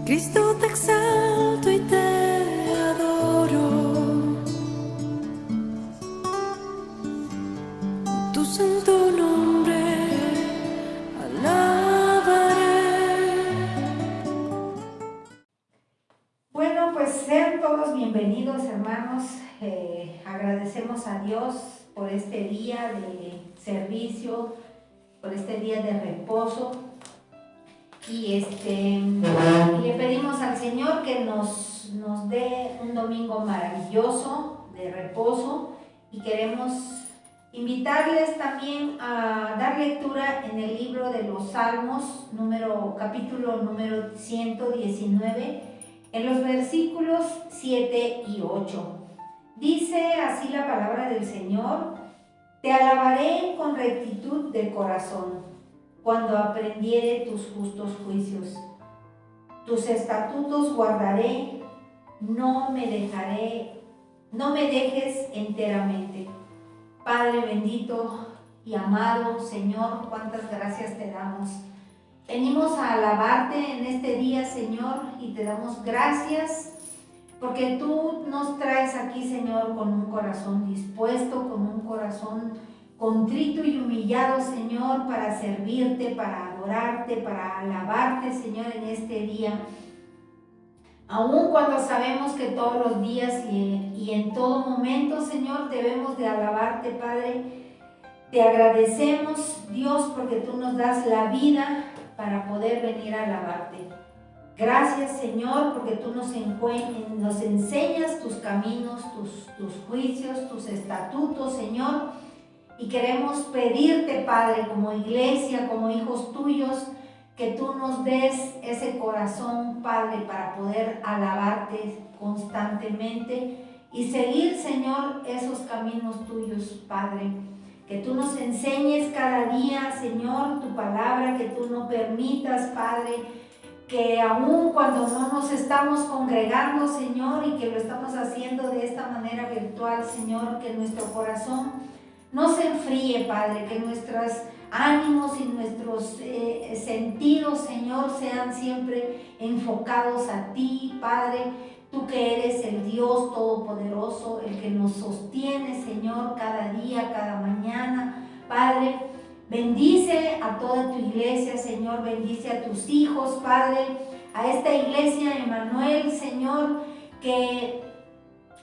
Cristo, te exalto y te adoro. Tu santo nombre alabaré. Bueno, pues sean todos bienvenidos, hermanos. Agradecemos a Dios por este día de servicio, por este día de reposo. Y le pedimos al Señor que nos dé un domingo maravilloso de reposo, y queremos invitarles también a dar lectura en el libro de los Salmos, capítulo número 119, en los versículos 7 y 8. Dice así la palabra del Señor: Te alabaré con rectitud de corazón, cuando aprendiere tus justos juicios. Tus estatutos guardaré, no me dejes enteramente. Padre bendito y amado Señor, cuántas gracias te damos. Venimos a alabarte en este día, Señor, y te damos gracias porque tú nos traes aquí, Señor, con un corazón dispuesto, con un corazón contrito y humillado, Señor, para servirte, para adorarte, para alabarte, Señor, en este día. Aun cuando sabemos que todos los días y en todo momento, Señor, debemos de alabarte, Padre. Te agradecemos, Dios, porque tú nos das la vida para poder venir a alabarte. Gracias, Señor, porque tú nos enseñas tus caminos, tus juicios, tus estatutos, Señor. Y queremos pedirte, Padre, como iglesia, como hijos tuyos, que tú nos des ese corazón, Padre, para poder alabarte constantemente y seguir, Señor, esos caminos tuyos, Padre. Que tú nos enseñes cada día, Señor, tu palabra, que tú no permitas, Padre, que aún cuando no nos estamos congregando, Señor, y que lo estamos haciendo de esta manera virtual, Señor, que nuestro corazón no se enfríe, Padre, que nuestros ánimos y nuestros sentidos, Señor, sean siempre enfocados a ti, Padre, tú que eres el Dios Todopoderoso, el que nos sostiene, Señor, cada día, cada mañana, Padre. Bendice a toda tu iglesia, Señor, bendice a tus hijos, Padre, a esta iglesia Emmanuel, Señor, que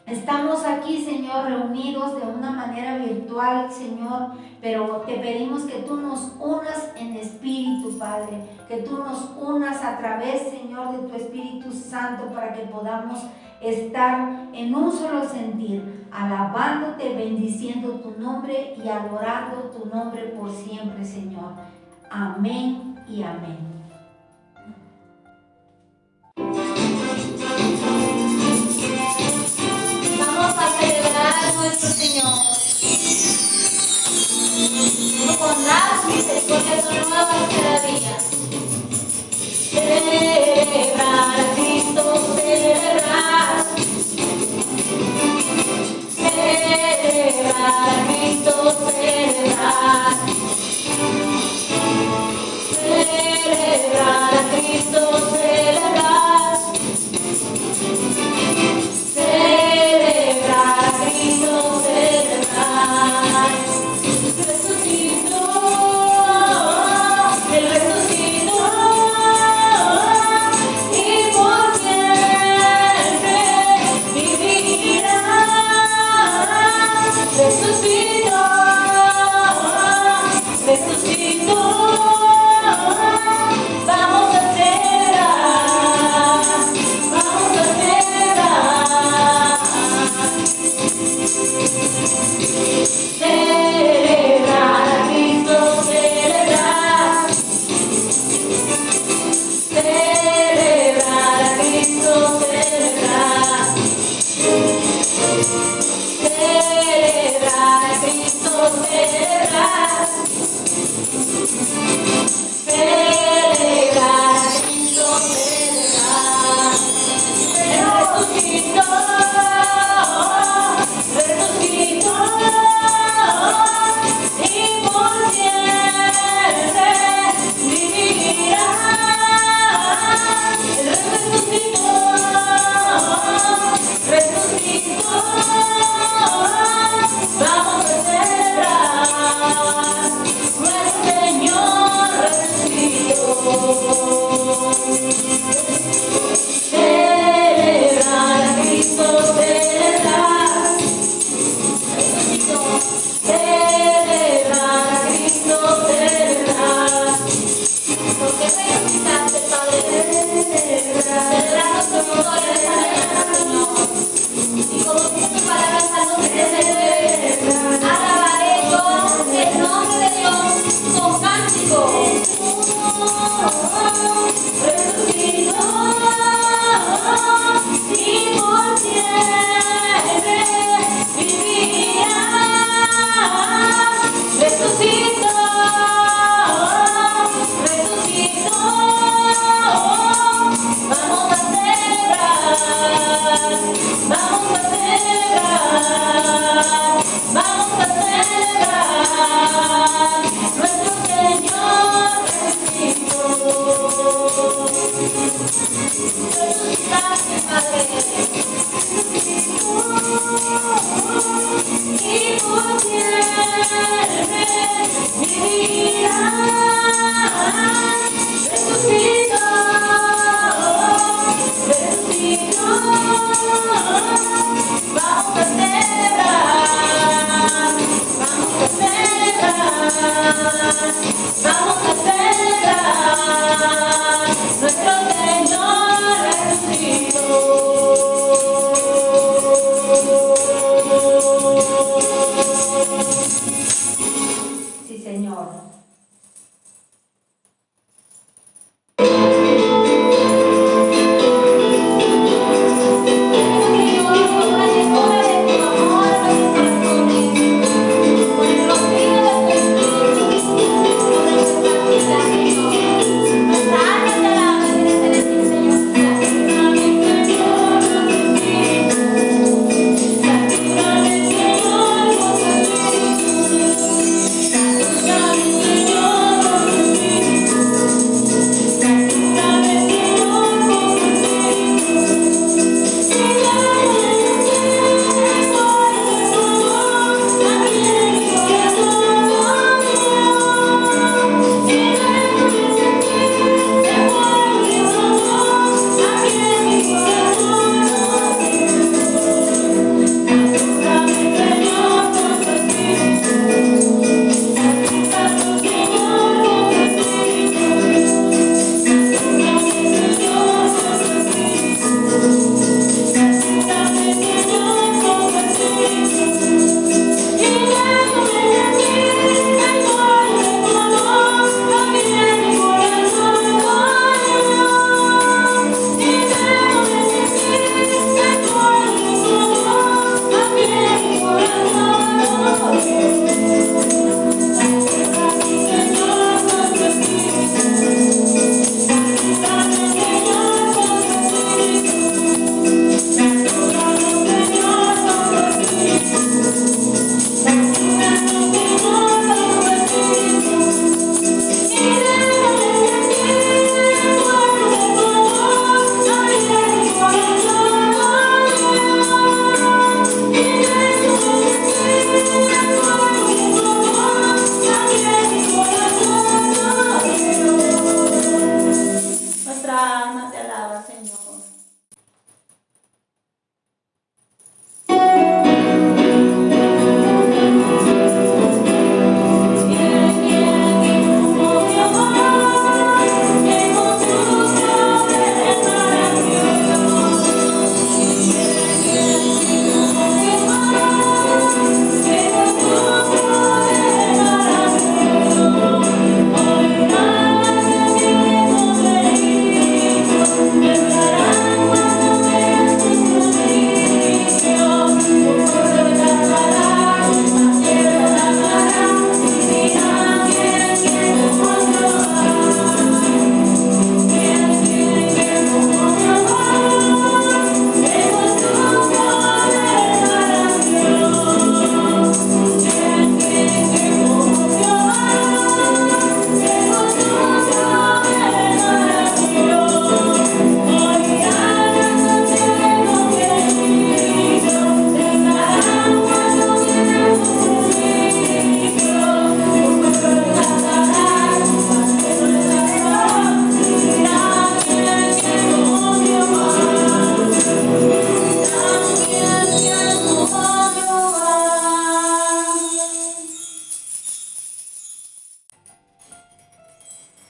estamos aquí, Señor, reunidos de una manera virtual, Señor, pero te pedimos que tú nos unas en espíritu, Padre, que tú nos unas a través, Señor, de tu Espíritu Santo, para que podamos estar en un solo sentir, alabándote, bendiciendo tu nombre y adorando tu nombre por siempre, Señor. Amén y amén. Nuestro Señor, con las misericordias son nuevas cada día. Celebrar a Cristo, celebrar. Celebrar a Cristo, celebrar. Celebrar a Cristo, celebrar. Celebrar a Cristo, celebrar. Resucitó,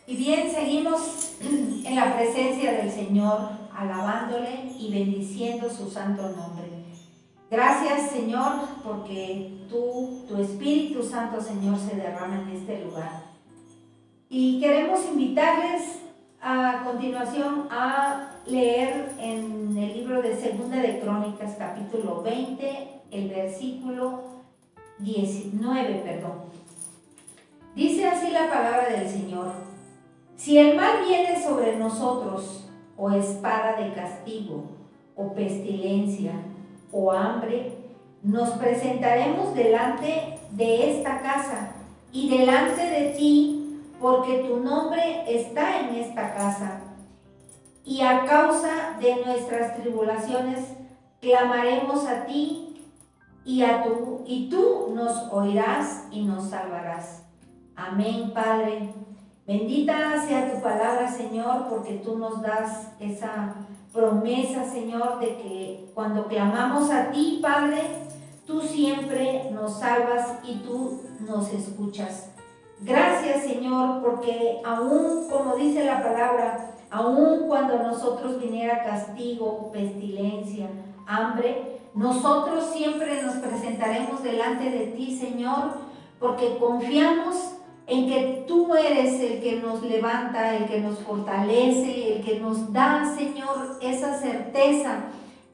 Y bien, seguimos en la presencia del Señor, alabándole y bendiciendo su santo nombre. Gracias, Señor, porque tu Espíritu Santo, Señor, se derrama en este lugar. Y queremos invitarles a continuación a leer en el libro de Segunda de Crónicas, capítulo 20, el versículo 19, Dice así la palabra del Señor: si el mal viene sobre nosotros, o espada de castigo, o pestilencia, o hambre, nos presentaremos delante de esta casa y delante de ti, porque tu nombre está en esta casa. Y a causa de nuestras tribulaciones, clamaremos a ti y tú nos oirás y nos salvarás. Amén, Padre. Bendita sea tu palabra, Señor, porque tú nos das esa promesa, Señor, de que cuando clamamos a ti, Padre, tú siempre nos salvas y tú nos escuchas. Gracias, Señor, porque aún, como dice la palabra, aún cuando a nosotros viniera castigo, pestilencia, hambre, nosotros siempre nos presentaremos delante de ti, Señor, porque confiamos en que tú eres el que nos levanta, el que nos fortalece, el que nos da, Señor, esa certeza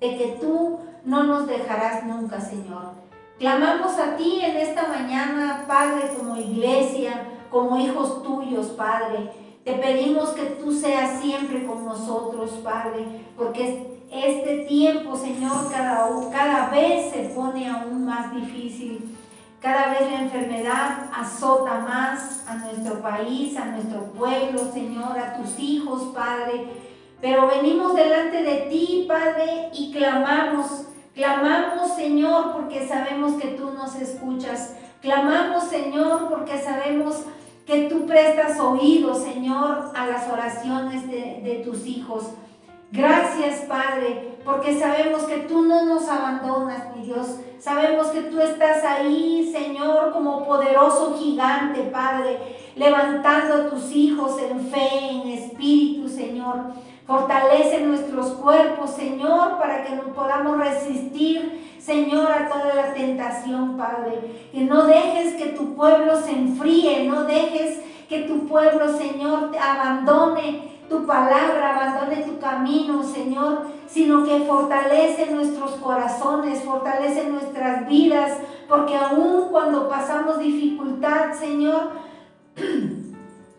de que tú no nos dejarás nunca, Señor. Clamamos a ti en esta mañana, Padre, como iglesia, como hijos tuyos, Padre. Te pedimos que tú seas siempre con nosotros, Padre, porque este tiempo, Señor, cada vez se pone aún más difícil. Cada vez la enfermedad azota más a nuestro país, a nuestro pueblo, Señor, a tus hijos, Padre. Pero venimos delante de ti, Padre, y clamamos, Señor, porque sabemos que tú nos escuchas. Clamamos, Señor, porque sabemos que tú prestas oído, Señor, a las oraciones de tus hijos. Gracias, Padre, porque sabemos que tú no nos abandonas, mi Dios. Sabemos que tú estás ahí, Señor, como poderoso gigante, Padre, levantando a tus hijos en fe, en espíritu, Señor. Fortalece nuestros cuerpos, Señor, para que nos podamos resistir, Señor, a toda la tentación, Padre. Que no dejes que tu pueblo se enfríe, no dejes que tu pueblo, Señor, abandone tu palabra, abandone tu camino, Señor, sino que fortalece nuestros corazones, fortalece nuestras vidas, porque aún cuando pasamos dificultad, Señor,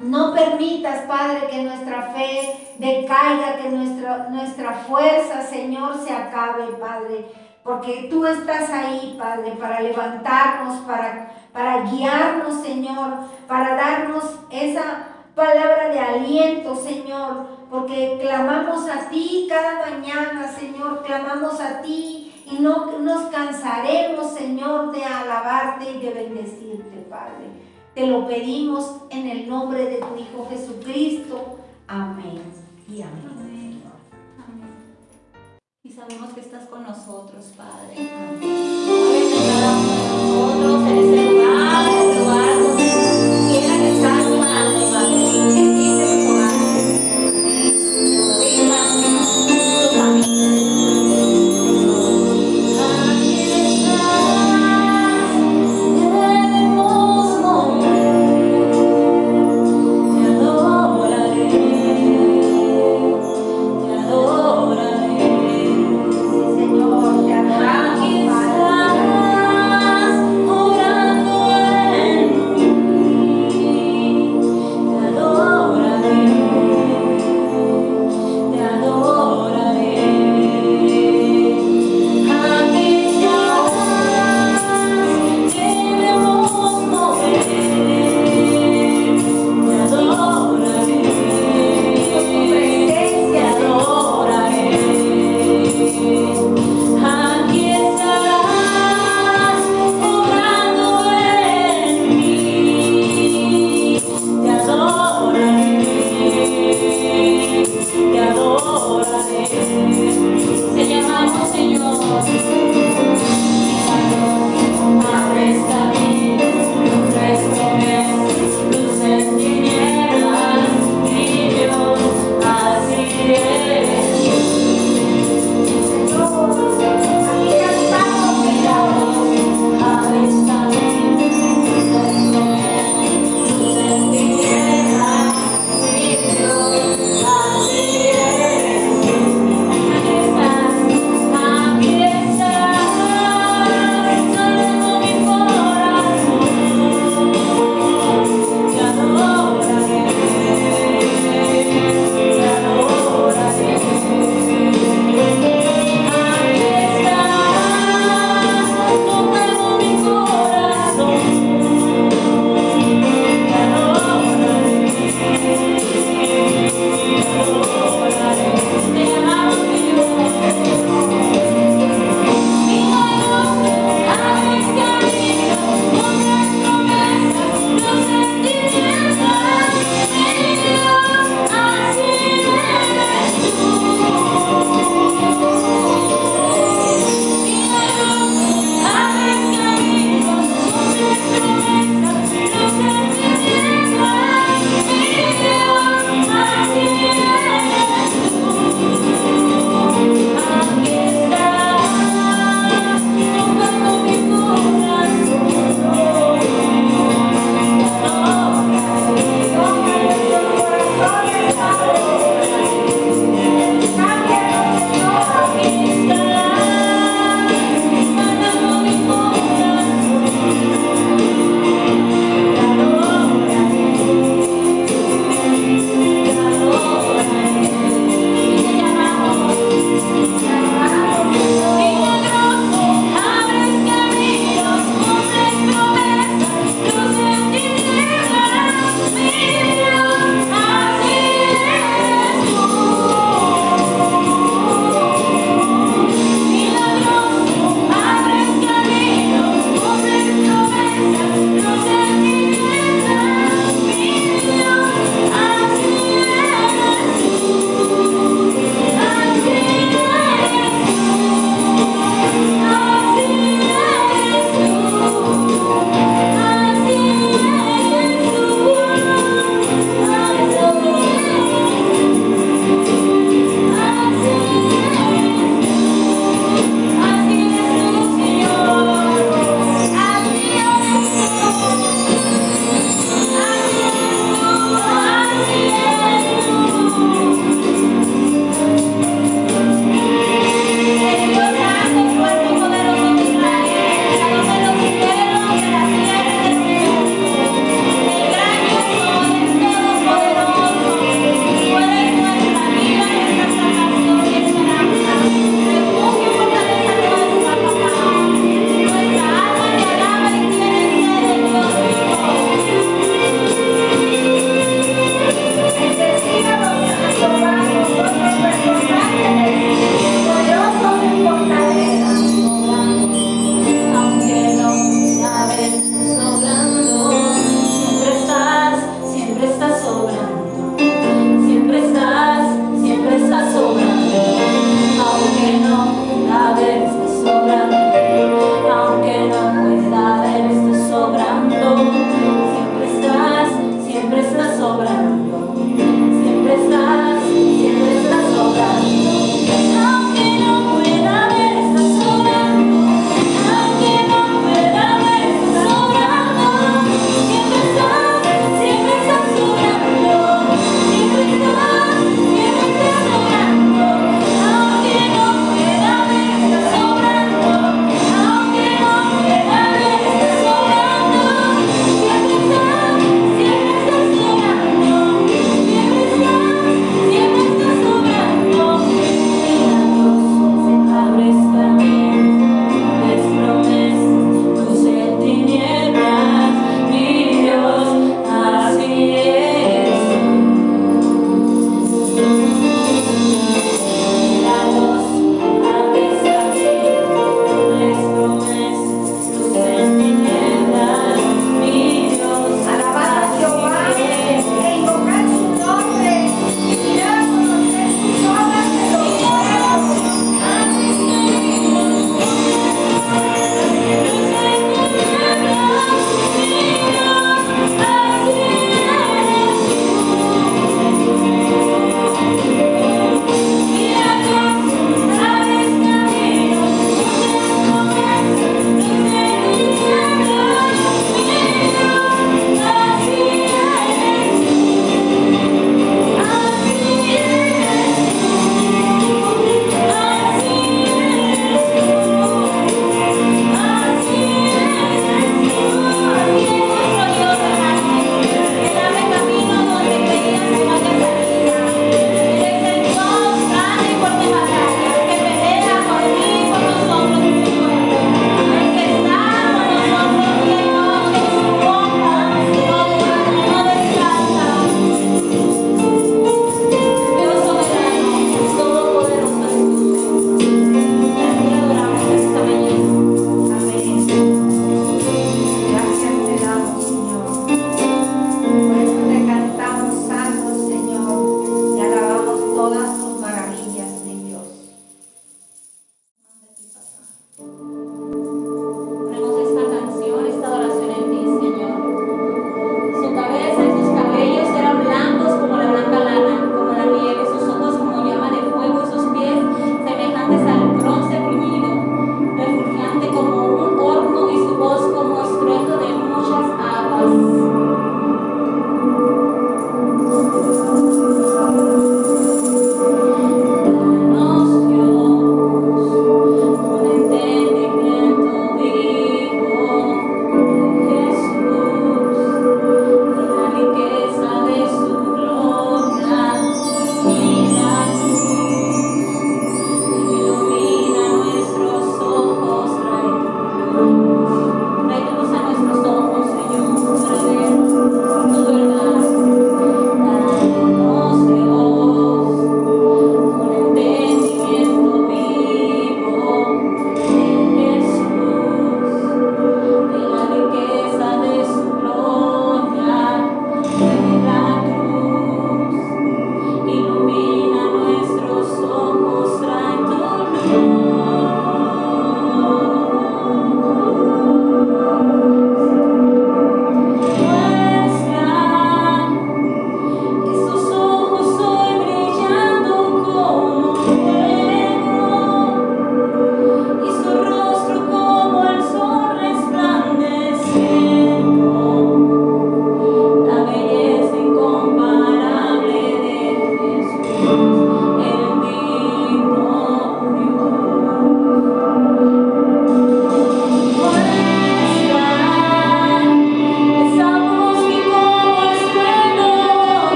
no permitas, Padre, que nuestra fe decaiga, que nuestra fuerza, Señor, se acabe, Padre, porque tú estás ahí, Padre, para levantarnos, para guiarnos, Señor, para darnos esa palabra de aliento, Señor, porque clamamos a ti cada mañana, Señor, clamamos a ti y no nos cansaremos, Señor, de alabarte y de bendecirte, Padre. Te lo pedimos en el nombre de tu Hijo Jesucristo. Amén y amén. Amén. Amén. Y sabemos que estás con nosotros, Padre. Amén. Muévete cada uno de nosotros en ese lugar donde quiera que estás orando, Padre. Bendice tus hogares, tu vida, tu familia. Aquí estás, queremos morir. Te adoraré, te adoraré. Sí, Señor, te adoramos, Padre.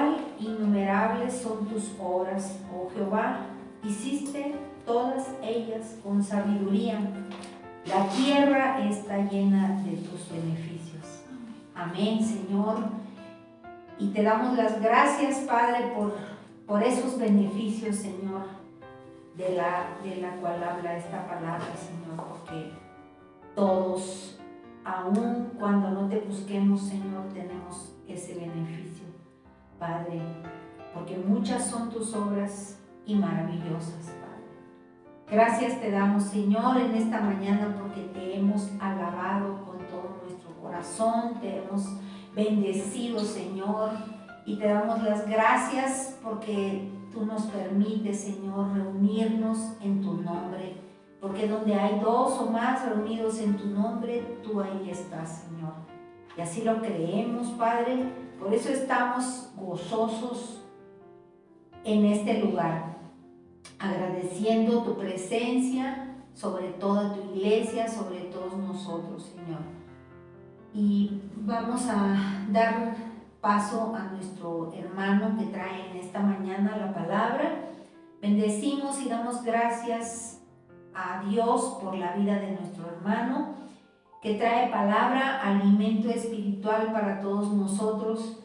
cuál innumerables son tus obras, oh Jehová, hiciste todas ellas con sabiduría. La tierra está llena de tus beneficios. Amén, Señor. Y te damos las gracias, Padre, por esos beneficios, Señor, de la cual habla esta palabra, Señor, porque todos, aun cuando no te busquemos, Señor, tenemos ese beneficio, Padre, porque muchas son tus obras y maravillosas, Padre. Gracias te damos, Señor, en esta mañana porque te hemos alabado con todo nuestro corazón, te hemos bendecido, Señor, y te damos las gracias porque tú nos permites, Señor, reunirnos en tu nombre, porque donde hay dos o más reunidos en tu nombre, tú ahí estás, Señor. Y así lo creemos, Padre, por eso estamos gozosos en este lugar, agradeciendo tu presencia sobre toda tu iglesia, sobre todos nosotros, Señor. Y vamos a dar paso a nuestro hermano que trae en esta mañana la palabra. Bendecimos y damos gracias a Dios por la vida de nuestro hermano que trae palabra, alimento espiritual para todos nosotros,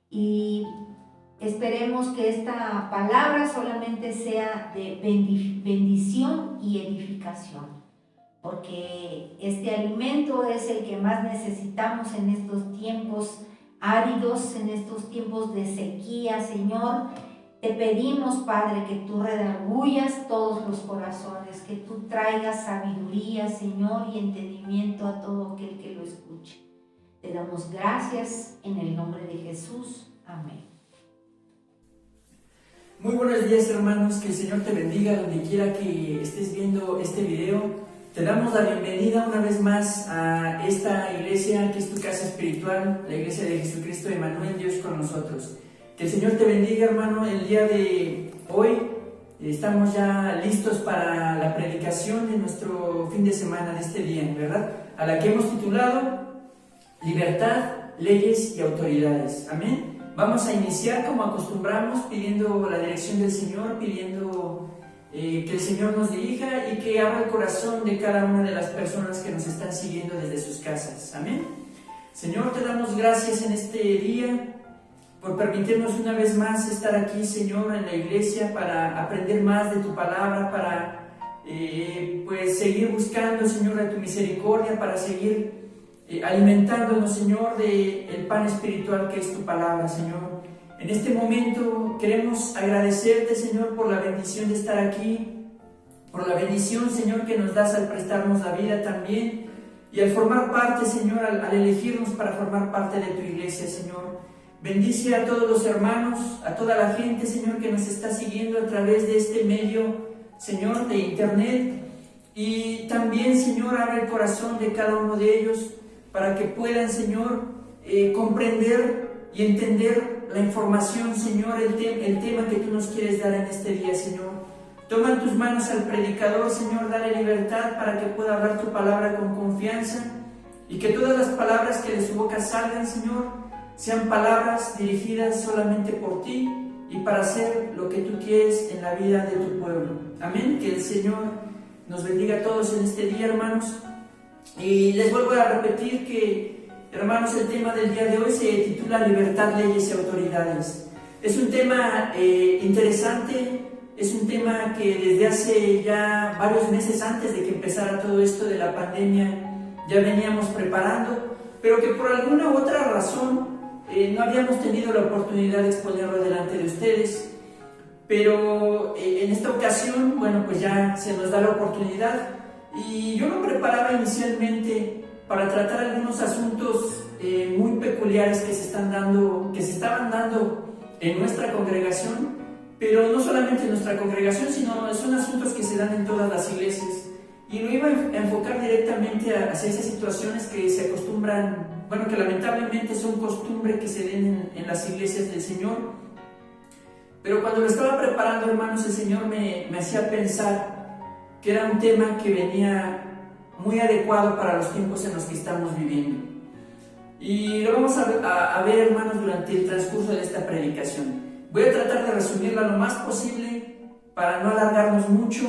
y esperemos que esta palabra solamente sea de bendición y edificación, porque este alimento es el que más necesitamos en estos tiempos áridos, en estos tiempos de sequía, Señor. Te pedimos, Padre, que tú redargullas todos los corazones, que tú traigas sabiduría, Señor, y entendimiento a todo aquel que lo escuche. Te damos gracias en el nombre de Jesús. Amén. Muy buenos días, hermanos, que el Señor te bendiga donde quiera que estés viendo este video. Te damos la bienvenida una vez más a esta iglesia que es tu casa espiritual, la iglesia de Jesucristo Emmanuel, Dios con nosotros. Que el Señor te bendiga, hermano. El día de hoy estamos ya listos para la predicación de nuestro fin de semana de este día, ¿verdad? A la que hemos titulado Libertad, Leyes y Autoridades. Amén. Vamos a iniciar como acostumbramos, pidiendo la dirección del Señor, pidiendo que el Señor nos dirija y que abra el corazón de cada una de las personas que nos están siguiendo desde sus casas. Amén. Señor, te damos gracias en este día por permitirnos una vez más estar aquí, Señor, en la iglesia para aprender más de tu palabra, para pues seguir buscando, Señor, de tu misericordia, para seguir alimentándonos, Señor, del pan espiritual que es tu palabra, Señor. En este momento queremos agradecerte, Señor, por la bendición de estar aquí, por la bendición, Señor, que nos das al prestarnos la vida también y al formar parte, Señor, al elegirnos para formar parte de tu iglesia, Señor. Bendice a todos los hermanos, a toda la gente, Señor, que nos está siguiendo a través de este medio, Señor, de internet. Y también, Señor, abre el corazón de cada uno de ellos para que puedan, Señor, comprender y entender la información, Señor, el tema que tú nos quieres dar en este día, Señor. Toma en tus manos al predicador, Señor, dale libertad para que pueda hablar tu palabra con confianza y que todas las palabras que de su boca salgan, Señor, sean palabras dirigidas solamente por ti y para hacer lo que tú quieres en la vida de tu pueblo. Amén. Que el Señor nos bendiga a todos en este día, hermanos. Y les vuelvo a repetir que, hermanos, el tema del día de hoy se titula Libertad, Leyes y Autoridades. Es un tema interesante, es un tema que desde hace ya varios meses antes de que empezara todo esto de la pandemia ya veníamos preparando, pero que por alguna u otra razón no habíamos tenido la oportunidad de exponerlo delante de ustedes, pero en esta ocasión, bueno, pues ya se nos da la oportunidad. Y yo lo preparaba inicialmente para tratar algunos asuntos muy peculiares que se estaban dando en nuestra congregación, pero no solamente en nuestra congregación, sino son asuntos que se dan en todas las iglesias. Y lo iba a enfocar directamente hacia esas situaciones que se acostumbran, bueno, que lamentablemente son costumbre que se den en las iglesias del Señor. Pero cuando lo estaba preparando, hermanos, el Señor me hacía pensar que era un tema que venía muy adecuado para los tiempos en los que estamos viviendo. Y lo vamos a ver, hermanos, durante el transcurso de esta predicación. Voy a tratar de resumirla lo más posible para no alargarnos mucho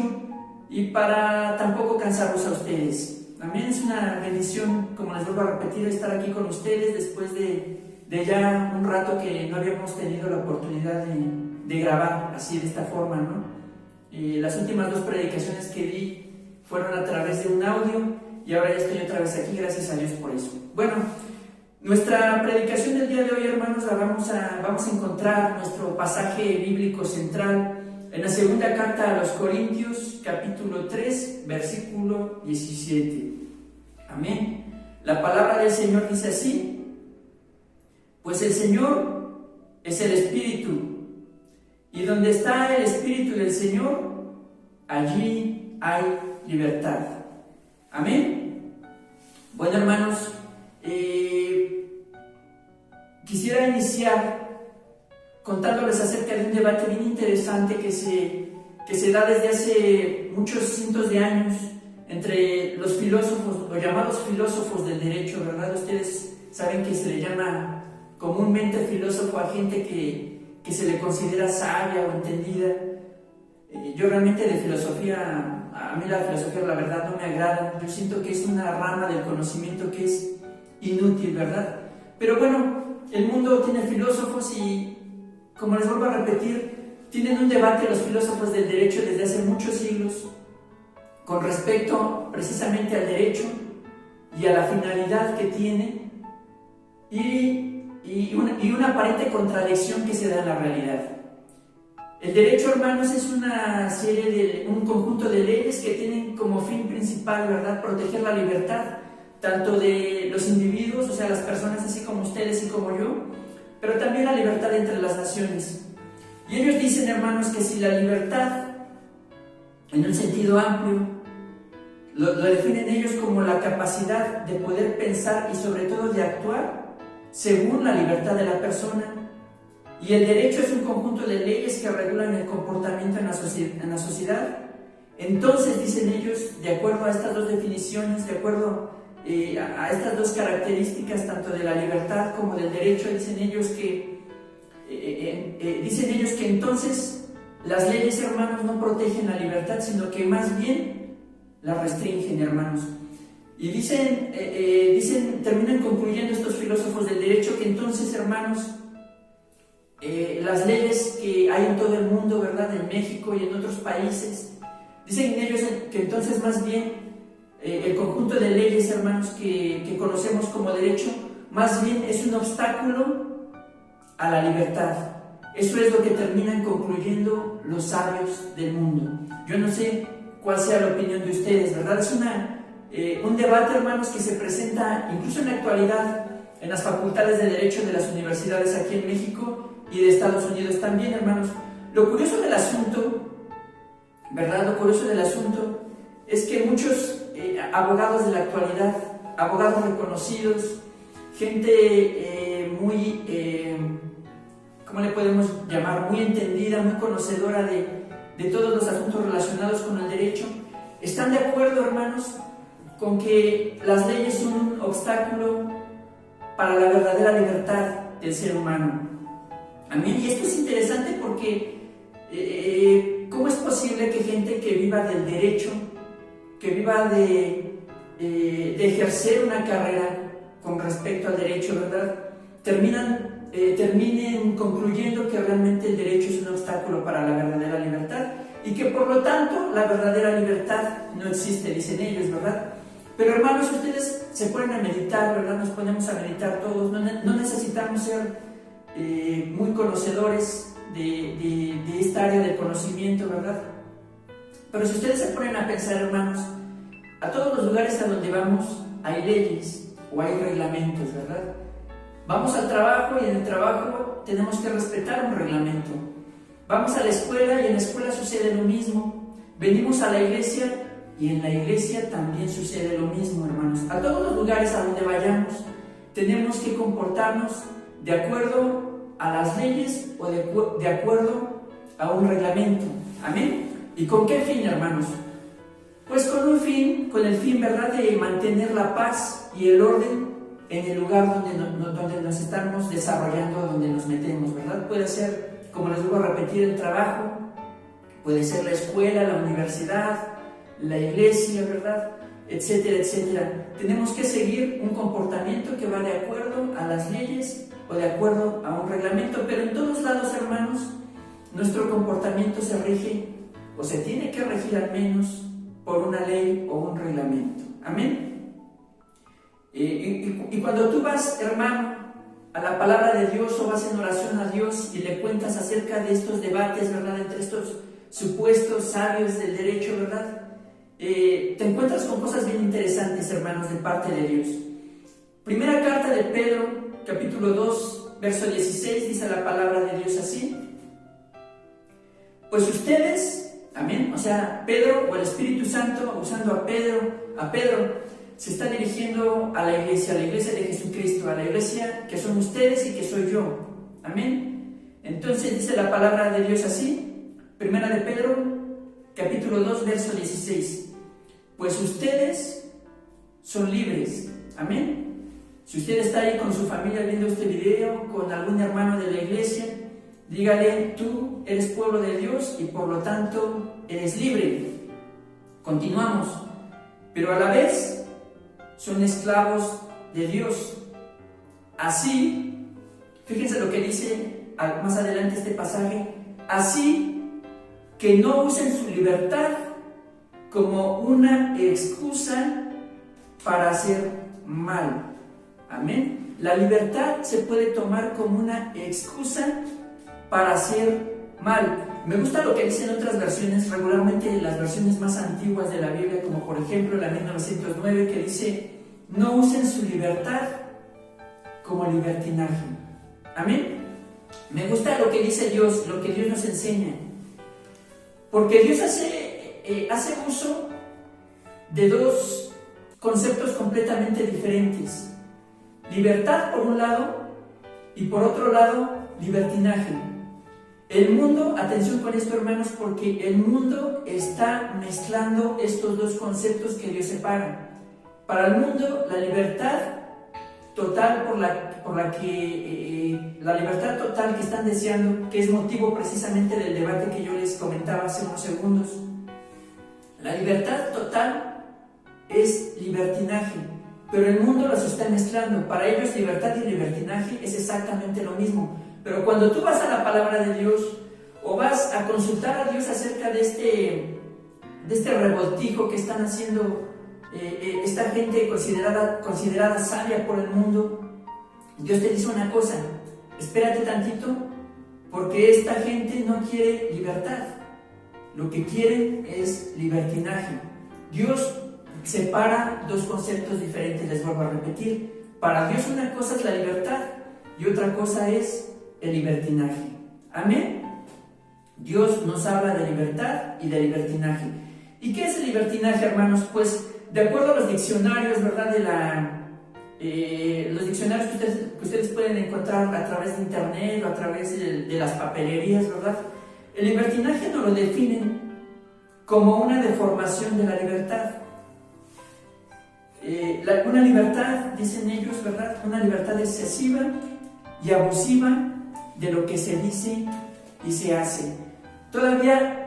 y para tampoco cansarlos a ustedes. También es una bendición, como les vuelvo a repetir, estar aquí con ustedes después de ya un rato que no habíamos tenido la oportunidad de grabar así de esta forma, ¿no? Las últimas 2 predicaciones que di fueron a través de un audio y ahora ya estoy otra vez aquí, gracias a Dios por eso. Bueno, nuestra predicación del día de hoy, hermanos, la vamos a encontrar nuestro pasaje bíblico central en la segunda carta a los Corintios, capítulo 3, versículo 17. Amén. La palabra del Señor dice así: pues el Señor es el Espíritu, y donde está el Espíritu del Señor, allí hay libertad. Amén. Bueno, hermanos, quisiera iniciar contándoles acerca de un debate bien interesante que se da desde hace muchos cientos de años entre los filósofos, los llamados filósofos del derecho, ¿verdad? Ustedes saben que se le llama comúnmente filósofo a gente que se le considera sabia o entendida. Yo realmente de filosofía, a mí la filosofía la verdad no me agrada. Yo siento que es una rama del conocimiento que es inútil, ¿verdad? Pero bueno, el mundo tiene filósofos y, como les vuelvo a repetir, tienen un debate los filósofos del derecho desde hace muchos siglos con respecto precisamente al derecho y a la finalidad que tiene y una aparente contradicción que se da en la realidad. El derecho, hermanos, es un conjunto de leyes que tienen como fin principal, ¿verdad?, proteger la libertad, tanto de los individuos, o sea, las personas así como ustedes y como yo, pero también la libertad entre las naciones. Y ellos dicen, hermanos, que si la libertad, en un sentido amplio, lo definen ellos como la capacidad de poder pensar y sobre todo de actuar según la libertad de la persona, y el derecho es un conjunto de leyes que regulan el comportamiento en la sociedad. Entonces, dicen ellos, de acuerdo a estas 2 definiciones, de acuerdo a estas 2 características, tanto de la libertad como del derecho, dicen ellos que entonces las leyes, hermanos, no protegen la libertad, sino que más bien la restringen, hermanos. Y terminan concluyendo estos filósofos del derecho que entonces, hermanos, las leyes que hay en todo el mundo, ¿verdad?, en México y en otros países, dicen ellos que entonces más bien el conjunto de leyes, hermanos, que conocemos como derecho, más bien es un obstáculo a la libertad. Eso es lo que terminan concluyendo los sabios del mundo. Yo no sé cuál sea la opinión de ustedes, ¿verdad? Es un debate, hermanos, que se presenta incluso en la actualidad en las facultades de Derecho de las universidades aquí en México y de Estados Unidos también, hermanos. Lo curioso del asunto, ¿verdad? Lo curioso del asunto es que muchos abogados de la actualidad, abogados reconocidos, gente muy, ¿cómo le podemos llamar?, muy entendida, muy conocedora de todos los asuntos relacionados con el derecho, están de acuerdo, hermanos, con que las leyes son un obstáculo para la verdadera libertad del ser humano. Amén. Y esto es interesante porque ¿cómo es posible que gente que viva del derecho, que viva de ejercer una carrera con respecto al derecho, ¿verdad?, terminen concluyendo que realmente el derecho es un obstáculo para la verdadera libertad y que por lo tanto la verdadera libertad no existe, dicen ellos, ¿verdad? Pero hermanos, ustedes se ponen a meditar, ¿verdad? Nos ponemos a meditar todos, no necesitamos ser muy conocedores de esta área del conocimiento, ¿verdad? Pero si ustedes se ponen a pensar, hermanos, a todos los lugares a donde vamos hay leyes o hay reglamentos, ¿verdad? Vamos al trabajo y en el trabajo tenemos que respetar un reglamento. Vamos a la escuela y en la escuela sucede lo mismo. Venimos a la iglesia y en la iglesia también sucede lo mismo, hermanos. A todos los lugares a donde vayamos tenemos que comportarnos de acuerdo a las leyes o de acuerdo a un reglamento. Amén. ¿Y con qué fin, hermanos? Pues con el fin, ¿verdad?, de mantener la paz y el orden en el lugar donde nos estamos desarrollando, donde nos metemos, ¿verdad? Puede ser, como les vuelvo a repetir, el trabajo, puede ser la escuela, la universidad, la iglesia, ¿verdad? Etcétera, etcétera. Tenemos que seguir un comportamiento que va de acuerdo a las leyes o de acuerdo a un reglamento, pero en todos lados, hermanos, nuestro comportamiento se rige o se tiene que regir al menos por una ley o un reglamento. Amén. Y cuando tú vas, hermano, a la palabra de Dios o vas en oración a Dios y le cuentas acerca de estos debates, ¿verdad?, entre estos supuestos sabios del derecho, ¿verdad?, te encuentras con cosas bien interesantes, hermanos, de parte de Dios. Primera carta de Pedro, capítulo 2, verso 16, dice la palabra de Dios así: pues ustedes, amén, o sea, Pedro o el Espíritu Santo, usando a Pedro, se está dirigiendo a la iglesia de Jesucristo, a la iglesia que son ustedes y que soy yo, amén. Entonces dice la palabra de Dios así, Primera de Pedro, capítulo 2, verso 16: pues ustedes son libres, amén. Si usted está ahí con su familia viendo este video, con algún hermano de la iglesia, dígale: tú eres pueblo de Dios y por lo tanto eres libre. Continuamos. Pero a la vez son esclavos de Dios. Así, fíjense lo que dice más adelante este pasaje: así que no usen su libertad como una excusa para hacer mal. Amén. La libertad se puede tomar como una excusa para hacer mal. Me gusta lo que dicen otras versiones, regularmente las versiones más antiguas de la Biblia, como por ejemplo la 1909, que dice: no usen su libertad como libertinaje. Amén. Me gusta lo que dice Dios, lo que Dios nos enseña, porque Dios hace uso de dos conceptos completamente diferentes: libertad por un lado y por otro lado libertinaje. El mundo, atención con esto, hermanos, porque el mundo está mezclando estos dos conceptos que Dios separa. Para el mundo, la libertad total la libertad total que están deseando, que es motivo precisamente del debate que yo les comentaba hace unos segundos, la libertad total es libertinaje, pero el mundo los está mezclando. Para ellos libertad y libertinaje es exactamente lo mismo. Pero cuando tú vas a la palabra de Dios o vas a consultar a Dios acerca de este revoltijo que están haciendo esta gente considerada sabia por el mundo, Dios te dice una cosa: espérate tantito, porque esta gente no quiere libertad, lo que quieren es libertinaje. Dios separa dos conceptos diferentes, les vuelvo a repetir. Para Dios una cosa es la libertad y otra cosa es el libertinaje. Amén. Dios nos habla de libertad y de libertinaje. ¿Y qué es el libertinaje, hermanos? Pues de acuerdo a los diccionarios, ¿verdad? Los diccionarios que ustedes pueden encontrar a través de internet o a través de las papelerías, ¿verdad? El libertinaje nos lo definen como una deformación de la libertad. Una libertad, dicen ellos, ¿verdad? Una libertad excesiva y abusiva de lo que se dice y se hace. Todavía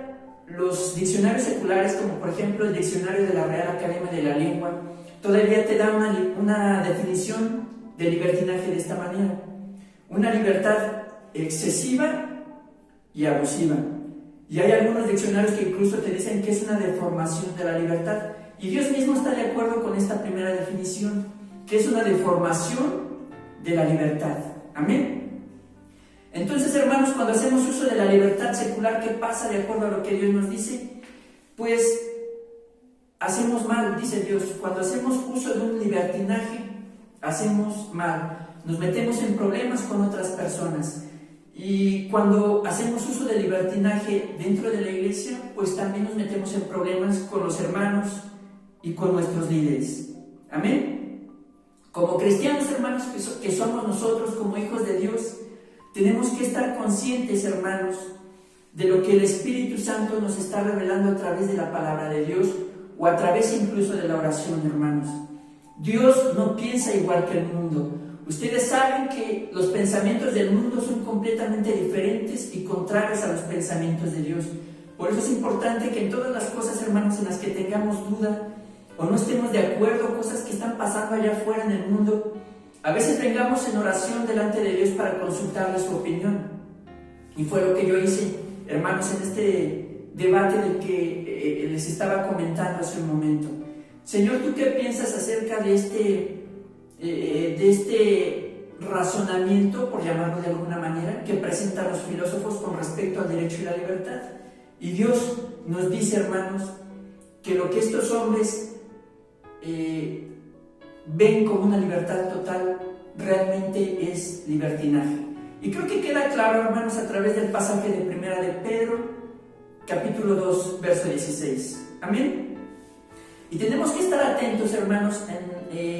los diccionarios seculares, como por ejemplo el diccionario de la Real Academia de la Lengua, todavía te da una definición de libertinaje de esta manera: una libertad excesiva y abusiva. Y hay algunos diccionarios que incluso te dicen que es una deformación de la libertad. Y Dios mismo está de acuerdo con esta primera definición, que es una deformación de la libertad. Amén. Entonces, hermanos, cuando hacemos uso de la libertad secular, ¿qué pasa de acuerdo a lo que Dios nos dice? Pues hacemos mal, dice Dios. Cuando hacemos uso de un libertinaje, hacemos mal. Nos metemos en problemas con otras personas. Y cuando hacemos uso de libertinaje dentro de la iglesia, pues también nos metemos en problemas con los hermanos y con nuestros líderes. Amén. Como cristianos, hermanos, que somos nosotros, como hijos de Dios, tenemos que estar conscientes, hermanos, de lo que el Espíritu Santo nos está revelando a través de la palabra de Dios o a través incluso de la oración, hermanos. Dios no piensa igual que el mundo. Ustedes saben que los pensamientos del mundo son completamente diferentes y contrarios a los pensamientos de Dios. Por eso es importante que en todas las cosas, hermanos, en las que tengamos duda o no estemos de acuerdo, cosas que están pasando allá afuera en el mundo, a veces vengamos en oración delante de Dios para consultarle su opinión. Y fue lo que yo hice, hermanos, en este debate del que les estaba comentando hace un momento. Señor, ¿tú qué piensas acerca de este razonamiento, por llamarlo de alguna manera, que presentan los filósofos con respecto al derecho y la libertad? Y Dios nos dice, hermanos, que lo que estos hombres ven como una libertad total realmente es libertinaje. Y creo que queda claro, hermanos, a través del pasaje de Primera de Pedro, capítulo 2, verso 16. Amén. Y tenemos que estar atentos, hermanos,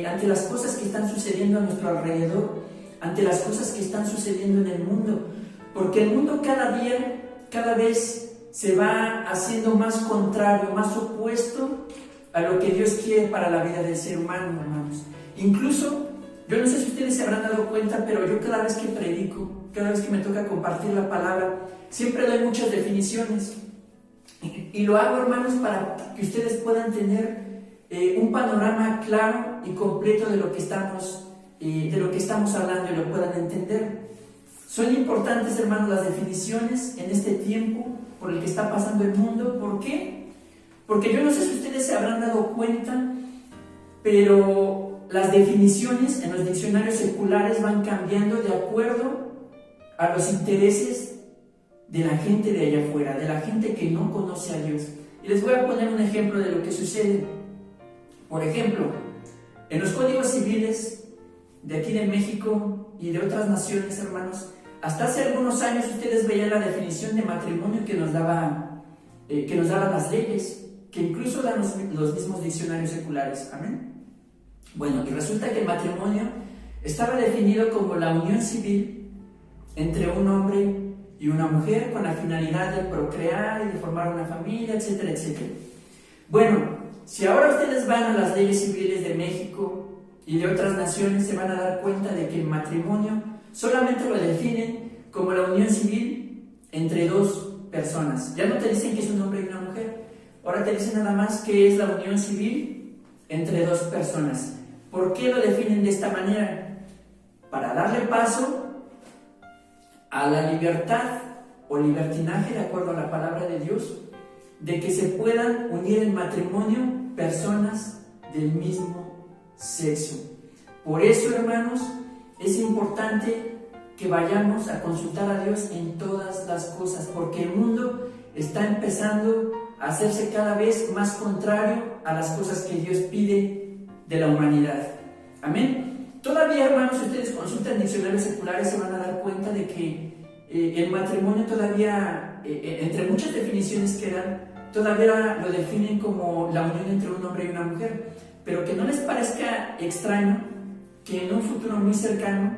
ante las cosas que están sucediendo a nuestro alrededor, ante las cosas que están sucediendo en el mundo, porque el mundo cada vez se va haciendo más contrario, más opuesto a lo que Dios quiere para la vida del ser humano, hermanos. Incluso, yo no sé si ustedes se habrán dado cuenta, pero yo cada vez que predico, cada vez que me toca compartir la palabra, siempre doy muchas definiciones. Y lo hago, hermanos, para que ustedes puedan tener un panorama claro y completo de lo que estamos hablando y lo puedan entender. Son importantes, hermanos, las definiciones en este tiempo por el que está pasando el mundo. ¿Por qué? Porque yo no sé si ustedes se habrán dado cuenta, pero las definiciones en los diccionarios seculares van cambiando de acuerdo a los intereses de la gente de allá afuera, de la gente que no conoce a Dios. Y les voy a poner un ejemplo de lo que sucede. Por ejemplo, en los códigos civiles de aquí de México y de otras naciones, hermanos, hasta hace algunos años ustedes veían la definición de matrimonio que nos daban las leyes, que incluso dan los mismos diccionarios seculares. Amén. Bueno, y resulta que el matrimonio estaba definido como la unión civil entre un hombre y una mujer con la finalidad de procrear y de formar una familia, etcétera, etcétera. Bueno, si ahora ustedes van a las leyes civiles de México y de otras naciones, se van a dar cuenta de que el matrimonio solamente lo definen como la unión civil entre dos personas. Ya no te dicen que es un hombre y una mujer, ahora te dicen nada más que es la unión civil entre dos personas. ¿Por qué lo definen de esta manera? Para darle paso a la libertad o libertinaje, de acuerdo a la palabra de Dios, de que se puedan unir en matrimonio personas del mismo sexo. Por eso, hermanos, es importante que vayamos a consultar a Dios en todas las cosas, porque el mundo está empezando a hacerse cada vez más contrario a las cosas que Dios pide de la humanidad. Amén. Todavía, hermanos, si ustedes consultan diccionarios seculares, se van a dar cuenta de que el matrimonio todavía, entre muchas definiciones que dan, todavía lo definen como la unión entre un hombre y una mujer. Pero que no les parezca extraño que en un futuro muy cercano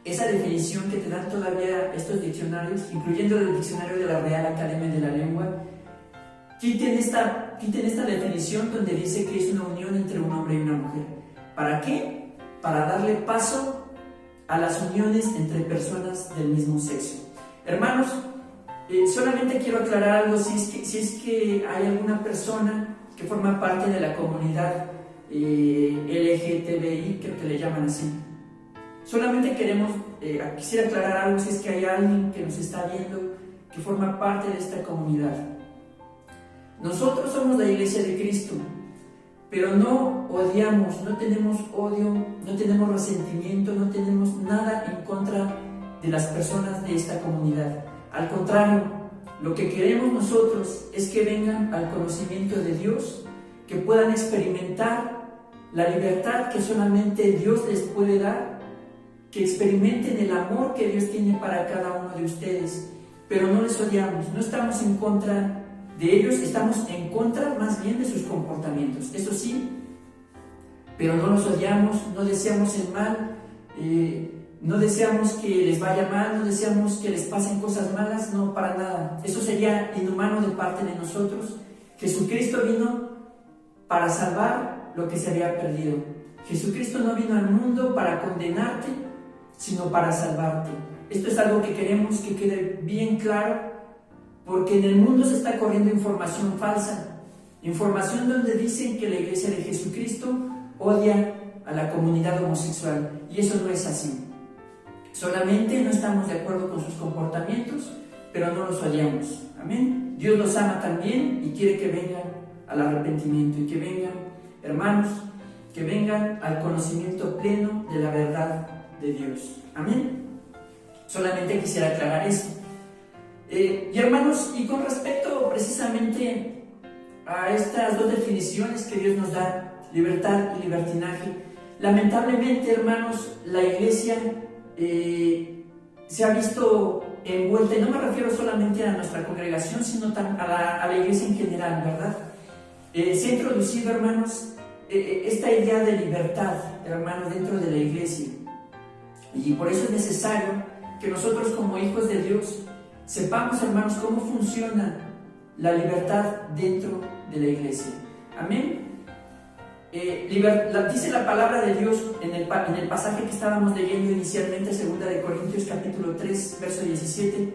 esa definición que te dan todavía estos diccionarios, incluyendo el diccionario de la Real Academia de la Lengua, quiten esta definición donde dice que es una unión entre un hombre y una mujer. ¿Para qué? Para darle paso a las uniones entre personas del mismo sexo. Hermanos, solamente quiero aclarar algo, si es que hay alguna persona que forma parte de la comunidad LGTBI, creo que le llaman así. Solamente quisiera aclarar algo, si es que hay alguien que nos está viendo que forma parte de esta comunidad. Nosotros somos la Iglesia de Cristo, pero no odiamos, no tenemos odio, no tenemos resentimiento, no tenemos nada en contra de las personas de esta comunidad. Al contrario, lo que queremos nosotros es que vengan al conocimiento de Dios, que puedan experimentar la libertad que solamente Dios les puede dar, que experimenten el amor que Dios tiene para cada uno de ustedes, pero no les odiamos, no estamos en contra de ellos, estamos en contra más bien de sus comportamientos, eso sí, pero no los odiamos, no deseamos el mal, no deseamos que les vaya mal, no deseamos que les pasen cosas malas, no, para nada. Eso sería inhumano de parte de nosotros. Jesucristo vino para salvar lo que se había perdido. Jesucristo no vino al mundo para condenarte, sino para salvarte. Esto es algo que queremos que quede bien claro, porque en el mundo se está corriendo información falsa, información donde dicen que la iglesia de Jesucristo odia a la comunidad homosexual, y eso no es así. Solamente no estamos de acuerdo con sus comportamientos, pero no los odiamos. Amén. Dios los ama también y quiere que vengan al arrepentimiento y que vengan, hermanos, que vengan al conocimiento pleno de la verdad de Dios. Amén. Solamente quisiera aclarar esto. Y hermanos, y con respecto precisamente a estas dos definiciones que Dios nos da, libertad y libertinaje, lamentablemente, hermanos, la iglesia se ha visto envuelta, y no me refiero solamente a nuestra congregación, sino a la iglesia en general, ¿verdad? Se ha introducido, hermanos, esta idea de libertad, hermanos, dentro de la iglesia, y por eso es necesario que nosotros como hijos de Dios sepamos, hermanos, cómo funciona la libertad dentro de la iglesia. Amén. Dice la palabra de Dios en el pasaje que estábamos leyendo inicialmente, 2 Corintios capítulo 3, verso 17,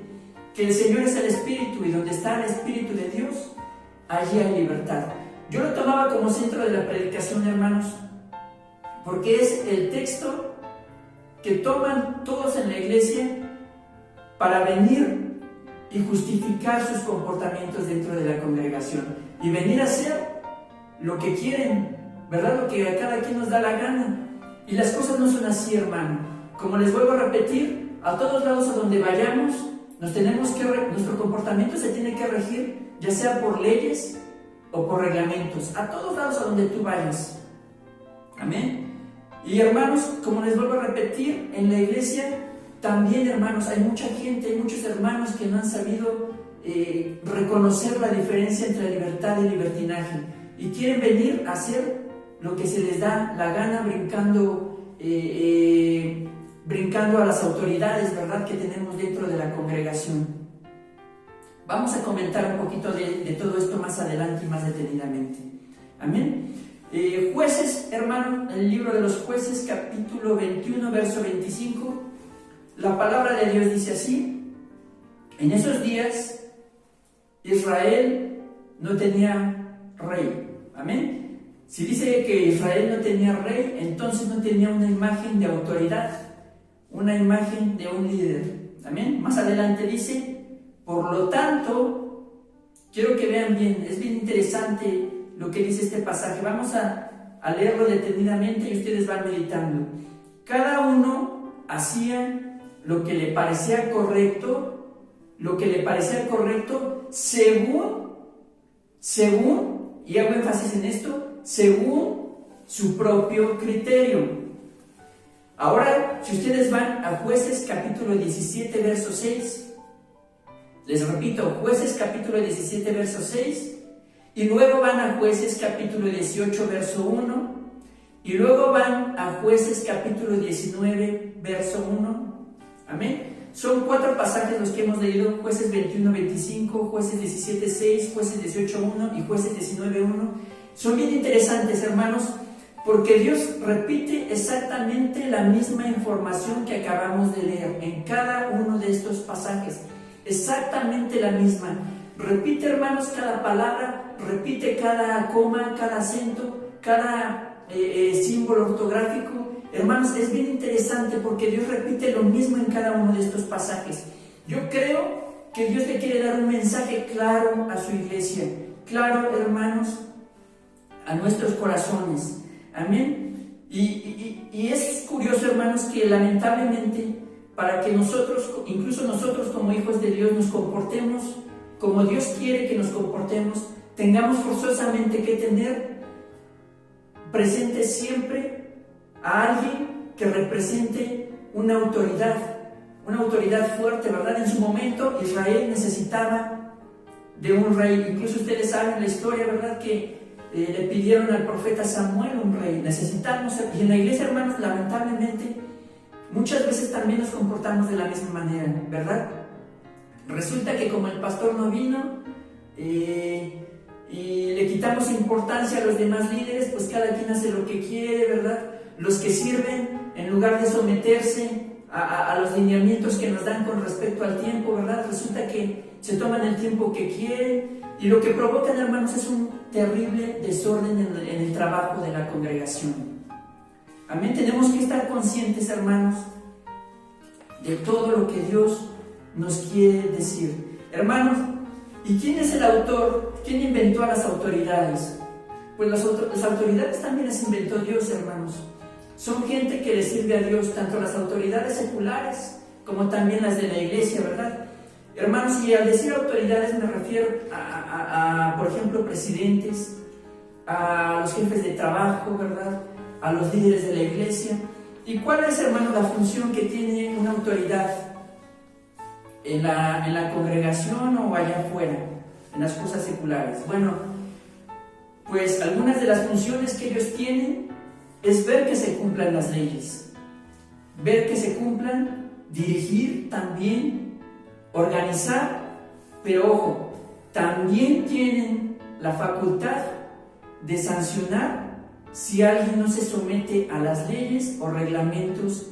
que el Señor es el Espíritu, y donde está el Espíritu de Dios, allí hay libertad. Yo lo tomaba como centro de la predicación, hermanos, porque es el texto que toman todos en la iglesia para venir y justificar sus comportamientos dentro de la congregación y venir a hacer lo que quieren, ¿verdad? Lo que a cada quien nos da la gana. Y las cosas no son así, hermano. Como les vuelvo a repetir, a todos lados a donde vayamos, nuestro comportamiento se tiene que regir, ya sea por leyes o por reglamentos, a todos lados a donde tú vayas. Amén. Y hermanos, como les vuelvo a repetir, en la iglesia también, hermanos, hay mucha gente, hay muchos hermanos que no han sabido reconocer la diferencia entre libertad y libertinaje, y quieren venir a hacer lo que se les da la gana, brincando a las autoridades, ¿verdad?, que tenemos dentro de la congregación. Vamos a comentar un poquito de todo esto más adelante y más detenidamente. Amén. Jueces, hermano, el libro de los Jueces, capítulo 21, verso 25, la palabra de Dios dice así: en esos días Israel no tenía rey. Amén. Si dice que Israel no tenía rey, entonces no tenía una imagen de autoridad, una imagen de un líder. Amén. Más adelante dice: por lo tanto, quiero que vean bien, es bien interesante lo que dice este pasaje. Vamos a leerlo detenidamente y ustedes van meditando. Cada uno hacía lo que le parecía correcto, según, y hago énfasis en esto, según su propio criterio. Ahora, si ustedes van a Jueces capítulo 17, verso 6, les repito, Jueces capítulo 17, verso 6, y luego van a Jueces capítulo 18, verso 1, y luego van a Jueces capítulo 19, verso 1. Amén. Son 4 pasajes los que hemos leído: Jueces 21, 25, Jueces 17, 6, Jueces 18, 1 y Jueces 19, 1. Son bien interesantes, hermanos, porque Dios repite exactamente la misma información que acabamos de leer en cada uno de estos pasajes. Exactamente la misma. Repite, hermanos, cada palabra, repite cada coma, cada acento, cada símbolo ortográfico. Hermanos, es bien interesante porque Dios repite lo mismo en cada uno de estos pasajes. Yo creo que Dios le quiere dar un mensaje claro a su iglesia, claro, hermanos, a nuestros corazones. Amén. Y es curioso, hermanos, que lamentablemente, para que nosotros, incluso nosotros como hijos de Dios, nos comportemos como Dios quiere que nos comportemos, tengamos forzosamente que tener presente siempre a alguien que represente una autoridad fuerte, ¿verdad? En su momento Israel necesitaba de un rey. Incluso ustedes saben la historia, ¿verdad?, que le pidieron al profeta Samuel un rey. Necesitamos, y en la iglesia, hermanos, lamentablemente muchas veces también nos comportamos de la misma manera, ¿verdad? Resulta que como el pastor no vino y le quitamos importancia a los demás líderes, pues cada quien hace lo que quiere, ¿verdad? los que sirven, en lugar de someterse a los lineamientos que nos dan con respecto al tiempo, ¿verdad? Resulta que se toman el tiempo que quieren y lo que provocan, hermanos, es un terrible desorden en el trabajo de la congregación. Amén. Tenemos que estar conscientes, hermanos, de todo lo que Dios nos quiere decir. Hermanos, ¿y quién es el autor? ¿Quién inventó a las autoridades? Pues las autoridades también las inventó Dios, hermanos. Son gente que le sirve a Dios, tanto las autoridades seculares como también las de la iglesia, ¿verdad? Hermanos, y al decir autoridades me refiero por ejemplo, presidentes, a los jefes de trabajo, ¿verdad? A los líderes de la iglesia. ¿Y cuál es, hermano, la función que tiene una autoridad en la congregación o allá afuera, en las cosas seculares? Bueno, pues algunas de las funciones que ellos tienen es ver que se cumplan las leyes, ver que se cumplan, dirigir también, organizar, pero ojo, también tienen la facultad de sancionar si alguien no se somete a las leyes o reglamentos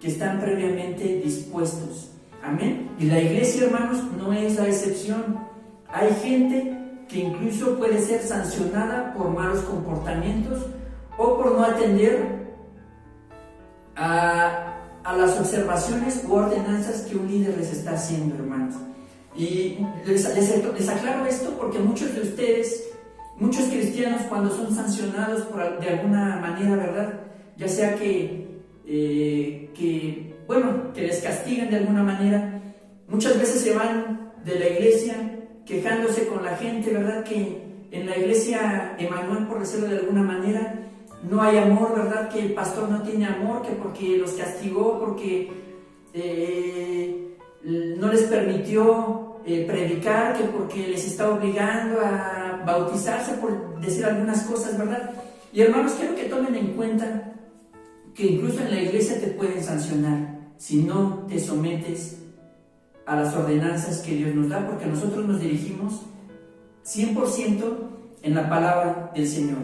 que están previamente dispuestos. Amén. Y la iglesia, hermanos, no es la excepción. Hay gente que incluso puede ser sancionada por malos comportamientos o por no atender a las observaciones u ordenanzas que un líder les está haciendo, hermanos. Y les aclaro esto porque muchos de ustedes, muchos cristianos, cuando son sancionados de alguna manera, ¿verdad? Ya sea que les castigan de alguna manera, muchas veces se van de la iglesia quejándose con la gente, ¿verdad? Que en la iglesia Emanuel, por decirlo de alguna manera, no hay amor, ¿verdad? Que el pastor no tiene amor, que porque los castigó, porque no les permitió predicar, que porque les está obligando a bautizarse, por decir algunas cosas, ¿verdad? Y hermanos, quiero que tomen en cuenta que incluso en la iglesia te pueden sancionar si no te sometes a las ordenanzas que Dios nos da, porque nosotros nos dirigimos 100% en la palabra del Señor.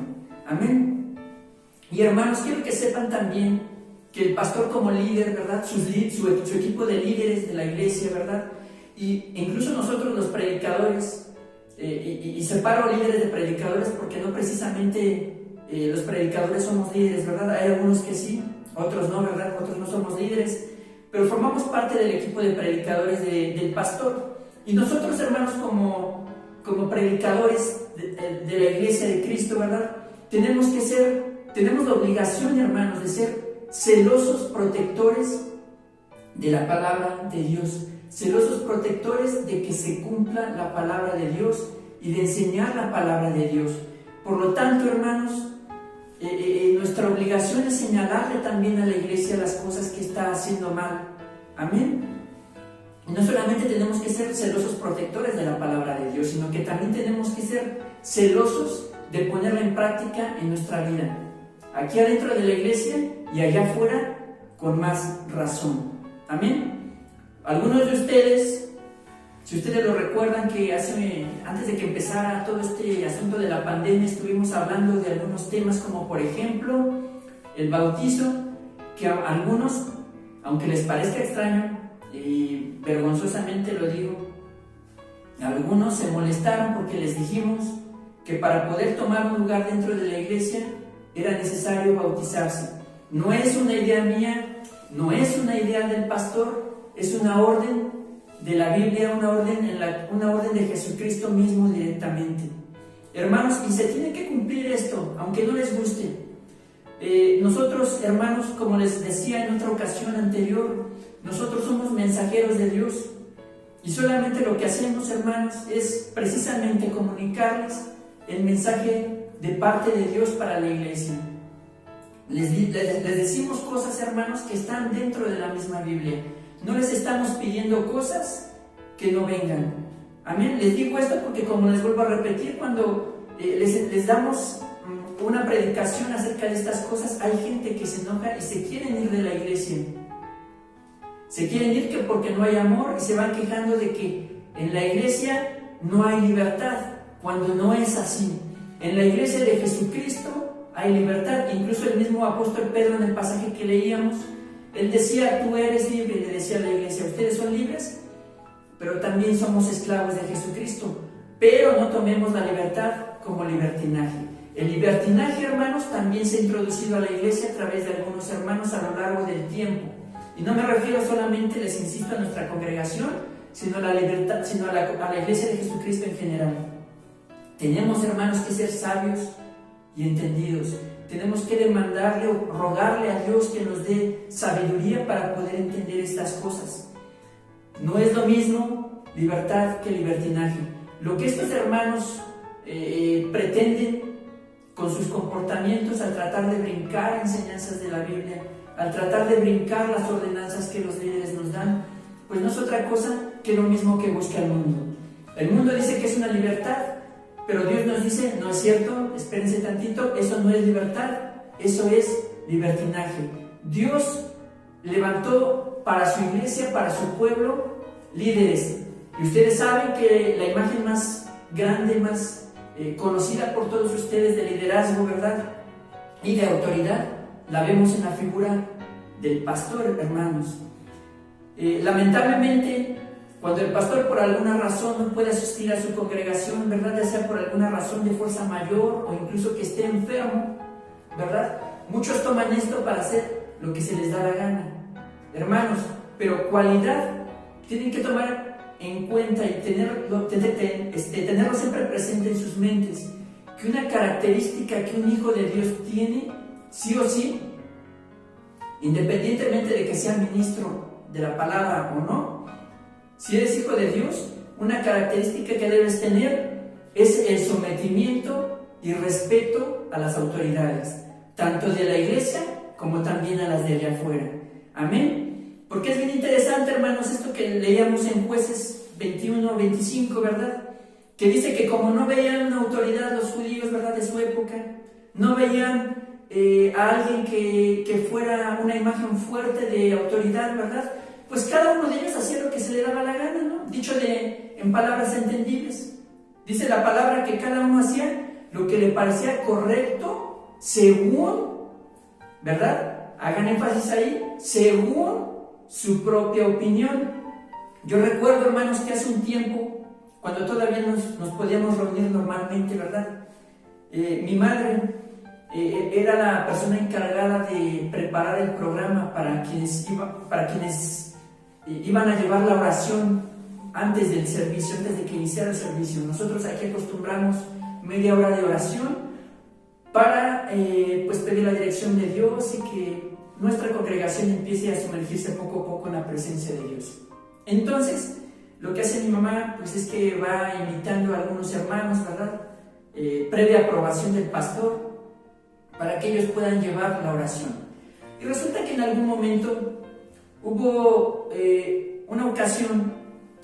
Amén. Y hermanos, quiero que sepan también que el pastor como líder, ¿verdad? Su equipo de líderes de la iglesia, ¿verdad? Y incluso nosotros los predicadores, y separo líderes de predicadores porque no precisamente los predicadores somos líderes, ¿verdad? Hay algunos que sí, otros no, ¿verdad? Otros no somos líderes, pero formamos parte del equipo de predicadores del pastor. Y nosotros, hermanos, como predicadores de la iglesia de Cristo, ¿verdad? Tenemos la obligación, hermanos, de ser celosos protectores de la palabra de Dios, celosos protectores de que se cumpla la palabra de Dios y de enseñar la palabra de Dios. Por lo tanto, hermanos, nuestra obligación es señalarle también a la iglesia las cosas que está haciendo mal. Amén. Y no solamente tenemos que ser celosos protectores de la palabra de Dios, sino que también tenemos que ser celosos de ponerla en práctica en nuestra vida, aquí adentro de la iglesia y allá afuera con más razón. Amén. Algunos de ustedes, si ustedes lo recuerdan, que antes de que empezara todo este asunto de la pandemia, estuvimos hablando de algunos temas como por ejemplo el bautizo, que a algunos, aunque les parezca extraño y vergonzosamente lo digo, algunos se molestaron porque les dijimos que para poder tomar un lugar dentro de la iglesia era necesario bautizarse. No es una idea mía, no es una idea del pastor, es una orden de la Biblia, una orden de Jesucristo mismo directamente. Hermanos, y se tiene que cumplir esto, aunque no les guste. Nosotros, hermanos, como les decía en otra ocasión anterior, nosotros somos mensajeros de Dios y solamente lo que hacemos, hermanos, es precisamente comunicarles el mensaje de parte de Dios para la iglesia. Les decimos cosas, hermanos, que están dentro de la misma Biblia. No les estamos pidiendo cosas que no vengan. Amén. Les digo esto porque, como les vuelvo a repetir, cuando les damos una predicación acerca de estas cosas, hay gente que se enoja y se quieren ir de la iglesia. Se quieren ir que porque no hay amor y se van quejando de que en la iglesia no hay libertad, cuando no es así. En la iglesia de Jesucristo hay libertad. Incluso el mismo apóstol Pedro, en el pasaje que leíamos, él decía: tú eres libre, le decía a la iglesia, ustedes son libres, pero también somos esclavos de Jesucristo, pero no tomemos la libertad como libertinaje. El libertinaje, hermanos, también se ha introducido a la iglesia a través de algunos hermanos a lo largo del tiempo, y no me refiero solamente, les insisto, a nuestra congregación, sino a la libertad, sino a la iglesia de Jesucristo en general. Tenemos, hermanos, que ser sabios y entendidos. Tenemos que demandarle o rogarle a Dios que nos dé sabiduría para poder entender estas cosas. No es lo mismo libertad que libertinaje. Lo que estos hermanos pretenden con sus comportamientos al tratar de brincar enseñanzas de la Biblia, al tratar de brincar las ordenanzas que los líderes nos dan, pues no es otra cosa que lo mismo que busca el mundo. El mundo dice que es una libertad, pero Dios nos dice: no es cierto, espérense tantito, eso no es libertad, eso es libertinaje. Dios levantó para su iglesia, para su pueblo, líderes. Y ustedes saben que la imagen más grande, más conocida por todos ustedes de liderazgo, ¿verdad?, y de autoridad, la vemos en la figura del pastor, hermanos. Lamentablemente, cuando el pastor por alguna razón no puede asistir a su congregación, ¿verdad?, ya sea por alguna razón de fuerza mayor o incluso que esté enfermo, ¿verdad?, muchos toman esto para hacer lo que se les da la gana. Hermanos, pero cualidad tienen que tomar en cuenta y tenerlo siempre presente en sus mentes, que una característica que un hijo de Dios tiene, sí o sí, independientemente de que sea ministro de la palabra o no, si eres hijo de Dios, una característica que debes tener es el sometimiento y respeto a las autoridades, tanto de la iglesia como también a las de allá afuera. Amén. Porque es bien interesante, hermanos, esto que leíamos en Jueces 21-25, ¿verdad?, que dice que como no veían una autoridad los judíos, ¿verdad?, de su época, no veían a alguien que fuera una imagen fuerte de autoridad, ¿verdad?, pues cada uno de ellos hacía lo que se le daba la gana, ¿no? Dicho en palabras entendibles, dice la palabra que cada uno hacía lo que le parecía correcto según, ¿verdad?, hagan énfasis ahí, según su propia opinión. Yo recuerdo, hermanos, que hace un tiempo, cuando todavía nos podíamos reunir normalmente, ¿verdad?, mi madre era la persona encargada de preparar el programa para quienes iban a llevar la oración antes del servicio, antes de que iniciara el servicio. Nosotros aquí acostumbramos media hora de oración para pues pedir la dirección de Dios y que nuestra congregación empiece a sumergirse poco a poco en la presencia de Dios. Entonces, lo que hace mi mamá, pues es que va invitando a algunos hermanos, ¿verdad?, previa aprobación del pastor, para que ellos puedan llevar la oración. Y resulta que en algún momento hubo una ocasión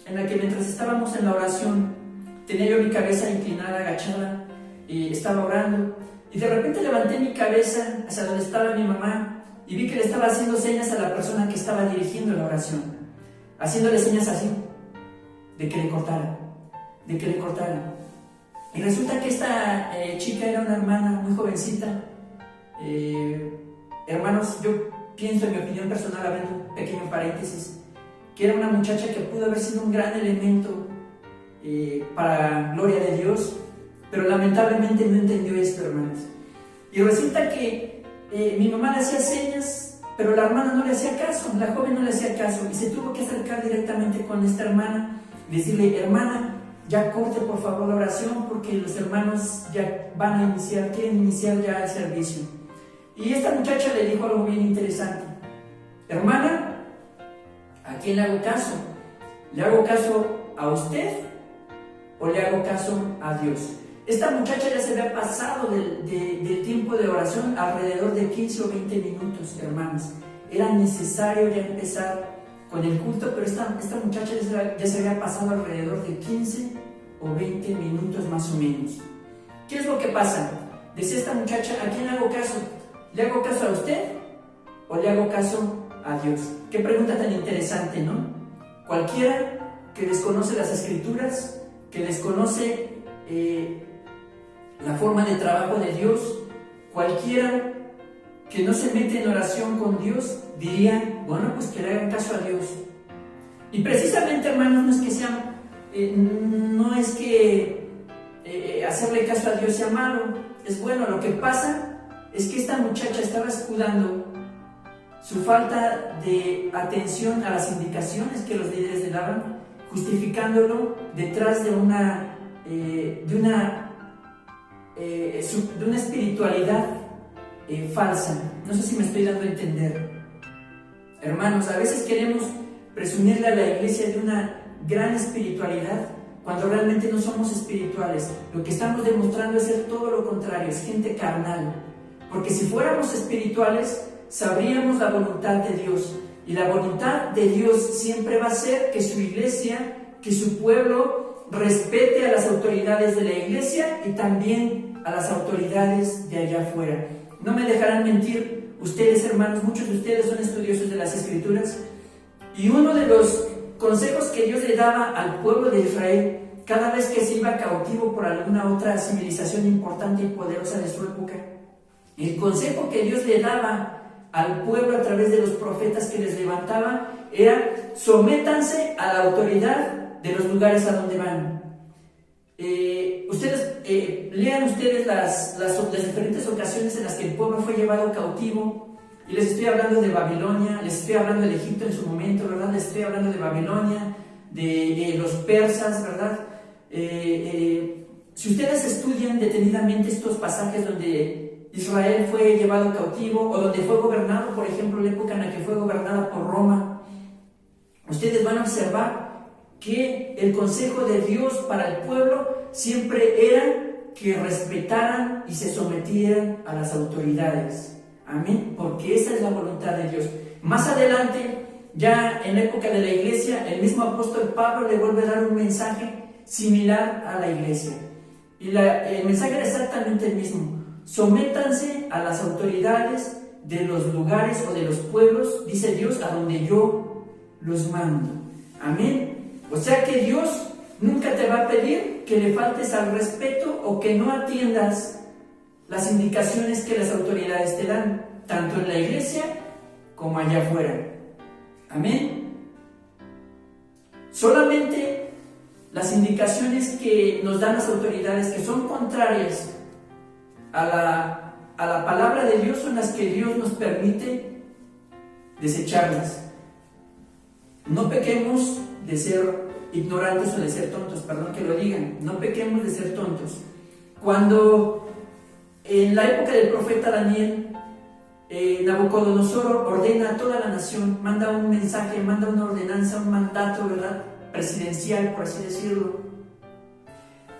en la que mientras estábamos en la oración, tenía yo mi cabeza inclinada, agachada, y estaba orando, y de repente levanté mi cabeza hacia donde estaba mi mamá, y vi que le estaba haciendo señas a la persona que estaba dirigiendo la oración, haciéndole señas así, de que le cortara. Y resulta que esta chica era una hermana muy jovencita. Hermanos, yo pienso, en mi opinión personal, abriendo un pequeño paréntesis, que era una muchacha que pudo haber sido un gran elemento para gloria de Dios, pero lamentablemente no entendió esto, hermanos. Y resulta que mi mamá le hacía señas, pero la hermana no le hacía caso, la joven no le hacía caso, y se tuvo que acercar directamente con esta hermana y decirle: hermana, ya corte por favor la oración, porque los hermanos ya quieren iniciar ya el servicio. Y esta muchacha le dijo algo bien interesante: hermana, ¿a quién le hago caso? ¿Le hago caso a usted o le hago caso a Dios? Esta muchacha ya se había pasado del tiempo de oración alrededor de 15 o 20 minutos, hermanos. Era necesario ya empezar con el culto, pero esta muchacha ya se había pasado alrededor de 15 o 20 minutos más o menos. ¿Qué es lo que pasa? Decía esta muchacha: ¿a quién le hago caso? ¿Le hago caso a usted o le hago caso a Dios? Qué pregunta tan interesante, ¿no? Cualquiera que desconoce las Escrituras, que desconoce la forma de trabajo de Dios, cualquiera que no se mete en oración con Dios diría, bueno, pues que le hagan caso a Dios. Y precisamente, hermanos, no es que hacerle caso a Dios sea malo, es bueno. Lo que pasa es que esta muchacha estaba escudando su falta de atención a las indicaciones que los líderes le daban, justificándolo detrás de una espiritualidad falsa. No sé si me estoy dando a entender. Hermanos, a veces queremos presumirle a la iglesia de una gran espiritualidad cuando realmente no somos espirituales. Lo que estamos demostrando es ser todo lo contrario, es gente carnal. Porque si fuéramos espirituales, sabríamos la voluntad de Dios. Y la voluntad de Dios siempre va a ser que su iglesia, que su pueblo respete a las autoridades de la iglesia y también a las autoridades de allá afuera. No me dejarán mentir ustedes, hermanos, muchos de ustedes son estudiosos de las Escrituras, y uno de los consejos que Dios le daba al pueblo de Israel cada vez que se iba cautivo por alguna otra civilización importante y poderosa de su época, el consejo que Dios le daba al pueblo a través de los profetas que les levantaba era: sométanse a la autoridad de los lugares a donde van. Lean ustedes las diferentes ocasiones en las que el pueblo fue llevado cautivo, y les estoy hablando de Babilonia, les estoy hablando de Egipto en su momento, ¿verdad? Les estoy hablando de Babilonia, de los persas, ¿verdad? Si ustedes estudian detenidamente estos pasajes donde Israel fue llevado cautivo, o donde fue gobernado, por ejemplo, la época en la que fue gobernada por Roma, ustedes van a observar que el consejo de Dios para el pueblo siempre era que respetaran y se sometieran a las autoridades. Amén, porque esa es la voluntad de Dios. Más adelante, ya en la época de la iglesia, el mismo apóstol Pablo le vuelve a dar un mensaje similar a la iglesia. Y el mensaje era exactamente el mismo: sométanse a las autoridades de los lugares o de los pueblos, dice Dios, a donde yo los mando. Amén. O sea que Dios nunca te va a pedir que le faltes al respeto o que no atiendas las indicaciones que las autoridades te dan, tanto en la iglesia como allá afuera. Amén. Solamente las indicaciones que nos dan las autoridades, que son contrarias a la palabra de Dios, son las que Dios nos permite desecharlas. No pequemos de ser ignorantes o de ser tontos, perdón que lo digan, no pequemos de ser tontos. Cuando en la época del profeta Daniel, Nabucodonosor ordena a toda la nación, manda un mensaje, manda una ordenanza, un mandato, ¿verdad?, presidencial, por así decirlo,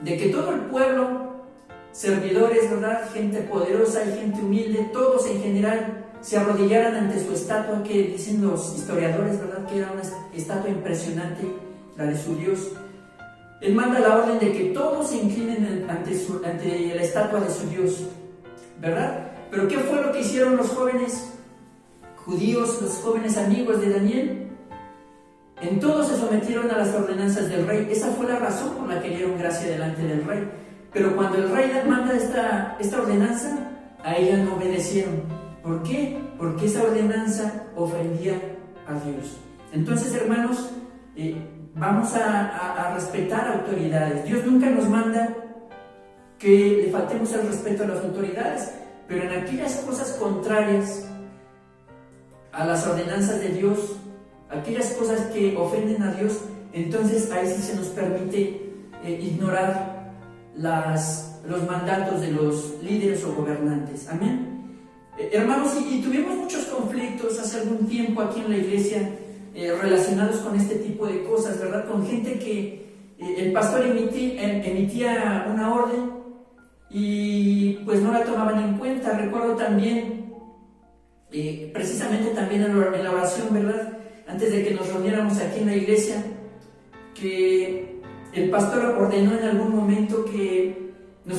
de que todo el pueblo, servidores, ¿verdad?, gente poderosa y gente humilde, todos en general, se arrodillaran ante su estatua, que dicen los historiadores, ¿verdad?, que era una estatua impresionante, la de su Dios. Él manda la orden de que todos se inclinen ante la estatua de su Dios, ¿verdad? Pero ¿qué fue lo que hicieron los jóvenes judíos, los jóvenes amigos de Daniel? En todo se sometieron a las ordenanzas del rey. Esa fue la razón por la que dieron gracia delante del rey. Pero cuando el rey manda esta ordenanza, a ella no obedecieron. ¿Por qué? Porque esa ordenanza ofendía a Dios. Entonces, hermanos, vamos a respetar autoridades. Dios nunca nos manda que le faltemos el respeto a las autoridades, pero en aquellas cosas contrarias a las ordenanzas de Dios, aquellas cosas que ofenden a Dios, entonces ahí sí se nos permite ignorar los mandatos de los líderes o gobernantes. Amén. Hermanos, y tuvimos muchos conflictos hace algún tiempo aquí en la iglesia relacionados con este tipo de cosas, ¿verdad? Con gente que el pastor emitía una orden y pues no la tomaban en cuenta. Recuerdo también, precisamente también en la oración, ¿verdad?, antes de que nos reuniéramos aquí en la iglesia, que el pastor ordenó en algún momento que nos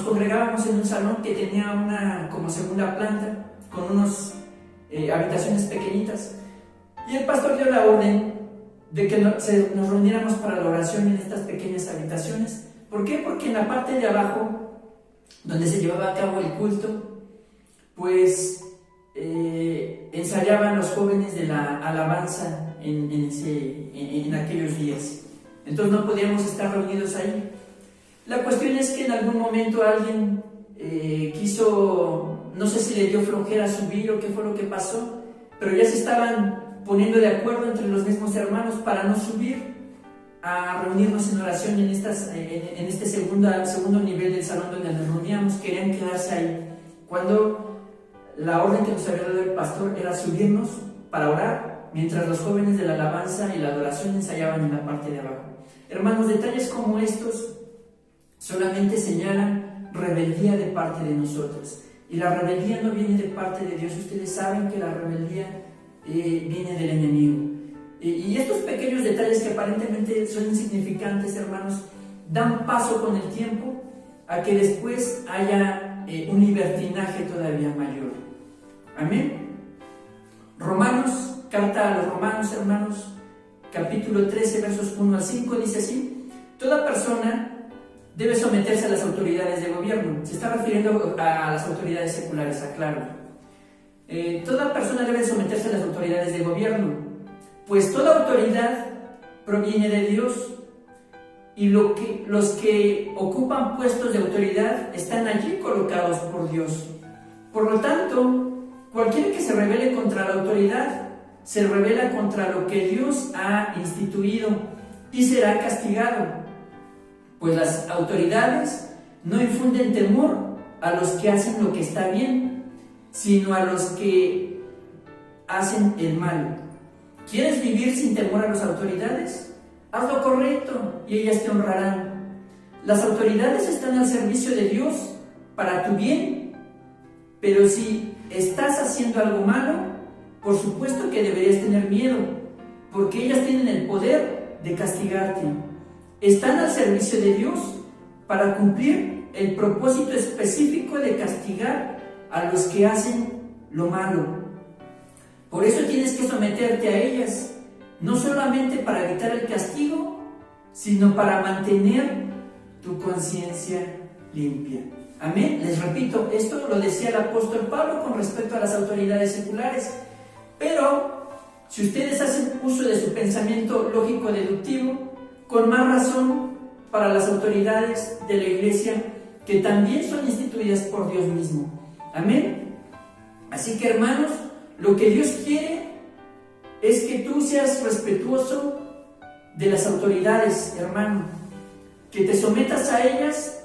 congregábamos en un salón que tenía una como segunda planta con unas habitaciones pequeñitas, y el pastor dio la orden de que nos reuniéramos para la oración en estas pequeñas habitaciones. ¿Por qué? Porque en la parte de abajo donde se llevaba a cabo el culto, pues ensayaban los jóvenes de la alabanza en aquellos días. Entonces no podíamos estar reunidos ahí. La cuestión es que en algún momento alguien quiso, no sé si le dio flojera subir o qué fue lo que pasó, pero ya se estaban poniendo de acuerdo entre los mismos hermanos para no subir a reunirnos en oración en este segundo nivel del salón donde nos reuníamos. Querían quedarse ahí, cuando la orden que nos había dado el pastor era subirnos para orar, mientras los jóvenes de la alabanza y la adoración ensayaban en la parte de abajo. Hermanos, detalles como estos solamente señalan rebeldía de parte de nosotros, y la rebeldía no viene de parte de Dios. Ustedes saben que la rebeldía viene del enemigo. Y estos pequeños detalles que aparentemente son insignificantes, hermanos, dan paso con el tiempo a que después haya un libertinaje todavía mayor. Amén. Romanos, carta a los Romanos, hermanos, capítulo 13, versos 1 al 5, dice así: toda persona debe someterse a las autoridades de gobierno. Se está refiriendo a las autoridades seculares, aclaro. Toda persona debe someterse a las autoridades de gobierno, pues toda autoridad proviene de Dios, y los que ocupan puestos de autoridad están allí colocados por Dios. Por lo tanto, cualquiera que se rebele contra la autoridad se rebela contra lo que Dios ha instituido y será castigado, pues las autoridades no infunden temor a los que hacen lo que está bien, sino a los que hacen el mal. ¿Quieres vivir sin temor a las autoridades? Haz lo correcto y ellas te honrarán. Las autoridades están al servicio de Dios para tu bien, pero si estás haciendo algo malo, por supuesto que deberías tener miedo, porque ellas tienen el poder de castigarte. Están al servicio de Dios para cumplir el propósito específico de castigar a los que hacen lo malo. Por eso tienes que someterte a ellas, no solamente para evitar el castigo, sino para mantener tu conciencia limpia. Amén. Les repito, esto lo decía el apóstol Pablo con respecto a las autoridades seculares. Pero si ustedes hacen uso de su pensamiento lógico deductivo, con más razón para las autoridades de la iglesia, que también son instituidas por Dios mismo. Amén. Así que, hermanos, lo que Dios quiere es que tú seas respetuoso de las autoridades, hermano, que te sometas a ellas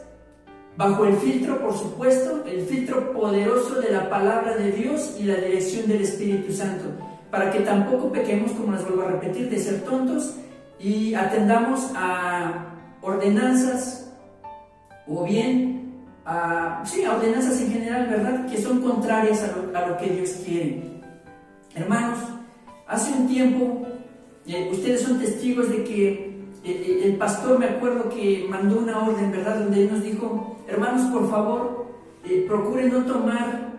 bajo el filtro, por supuesto, el filtro poderoso de la palabra de Dios y la dirección del Espíritu Santo, para que tampoco pequemos, como les vuelvo a repetir, de ser tontos y atendamos a ordenanzas, o bien a ordenanzas en general, ¿verdad?, que son contrarias a lo que Dios quiere. Hermanos, hace un tiempo, ustedes son testigos de que el pastor, me acuerdo que mandó una orden, ¿verdad?, donde él nos dijo: hermanos, por favor, procuren no tomar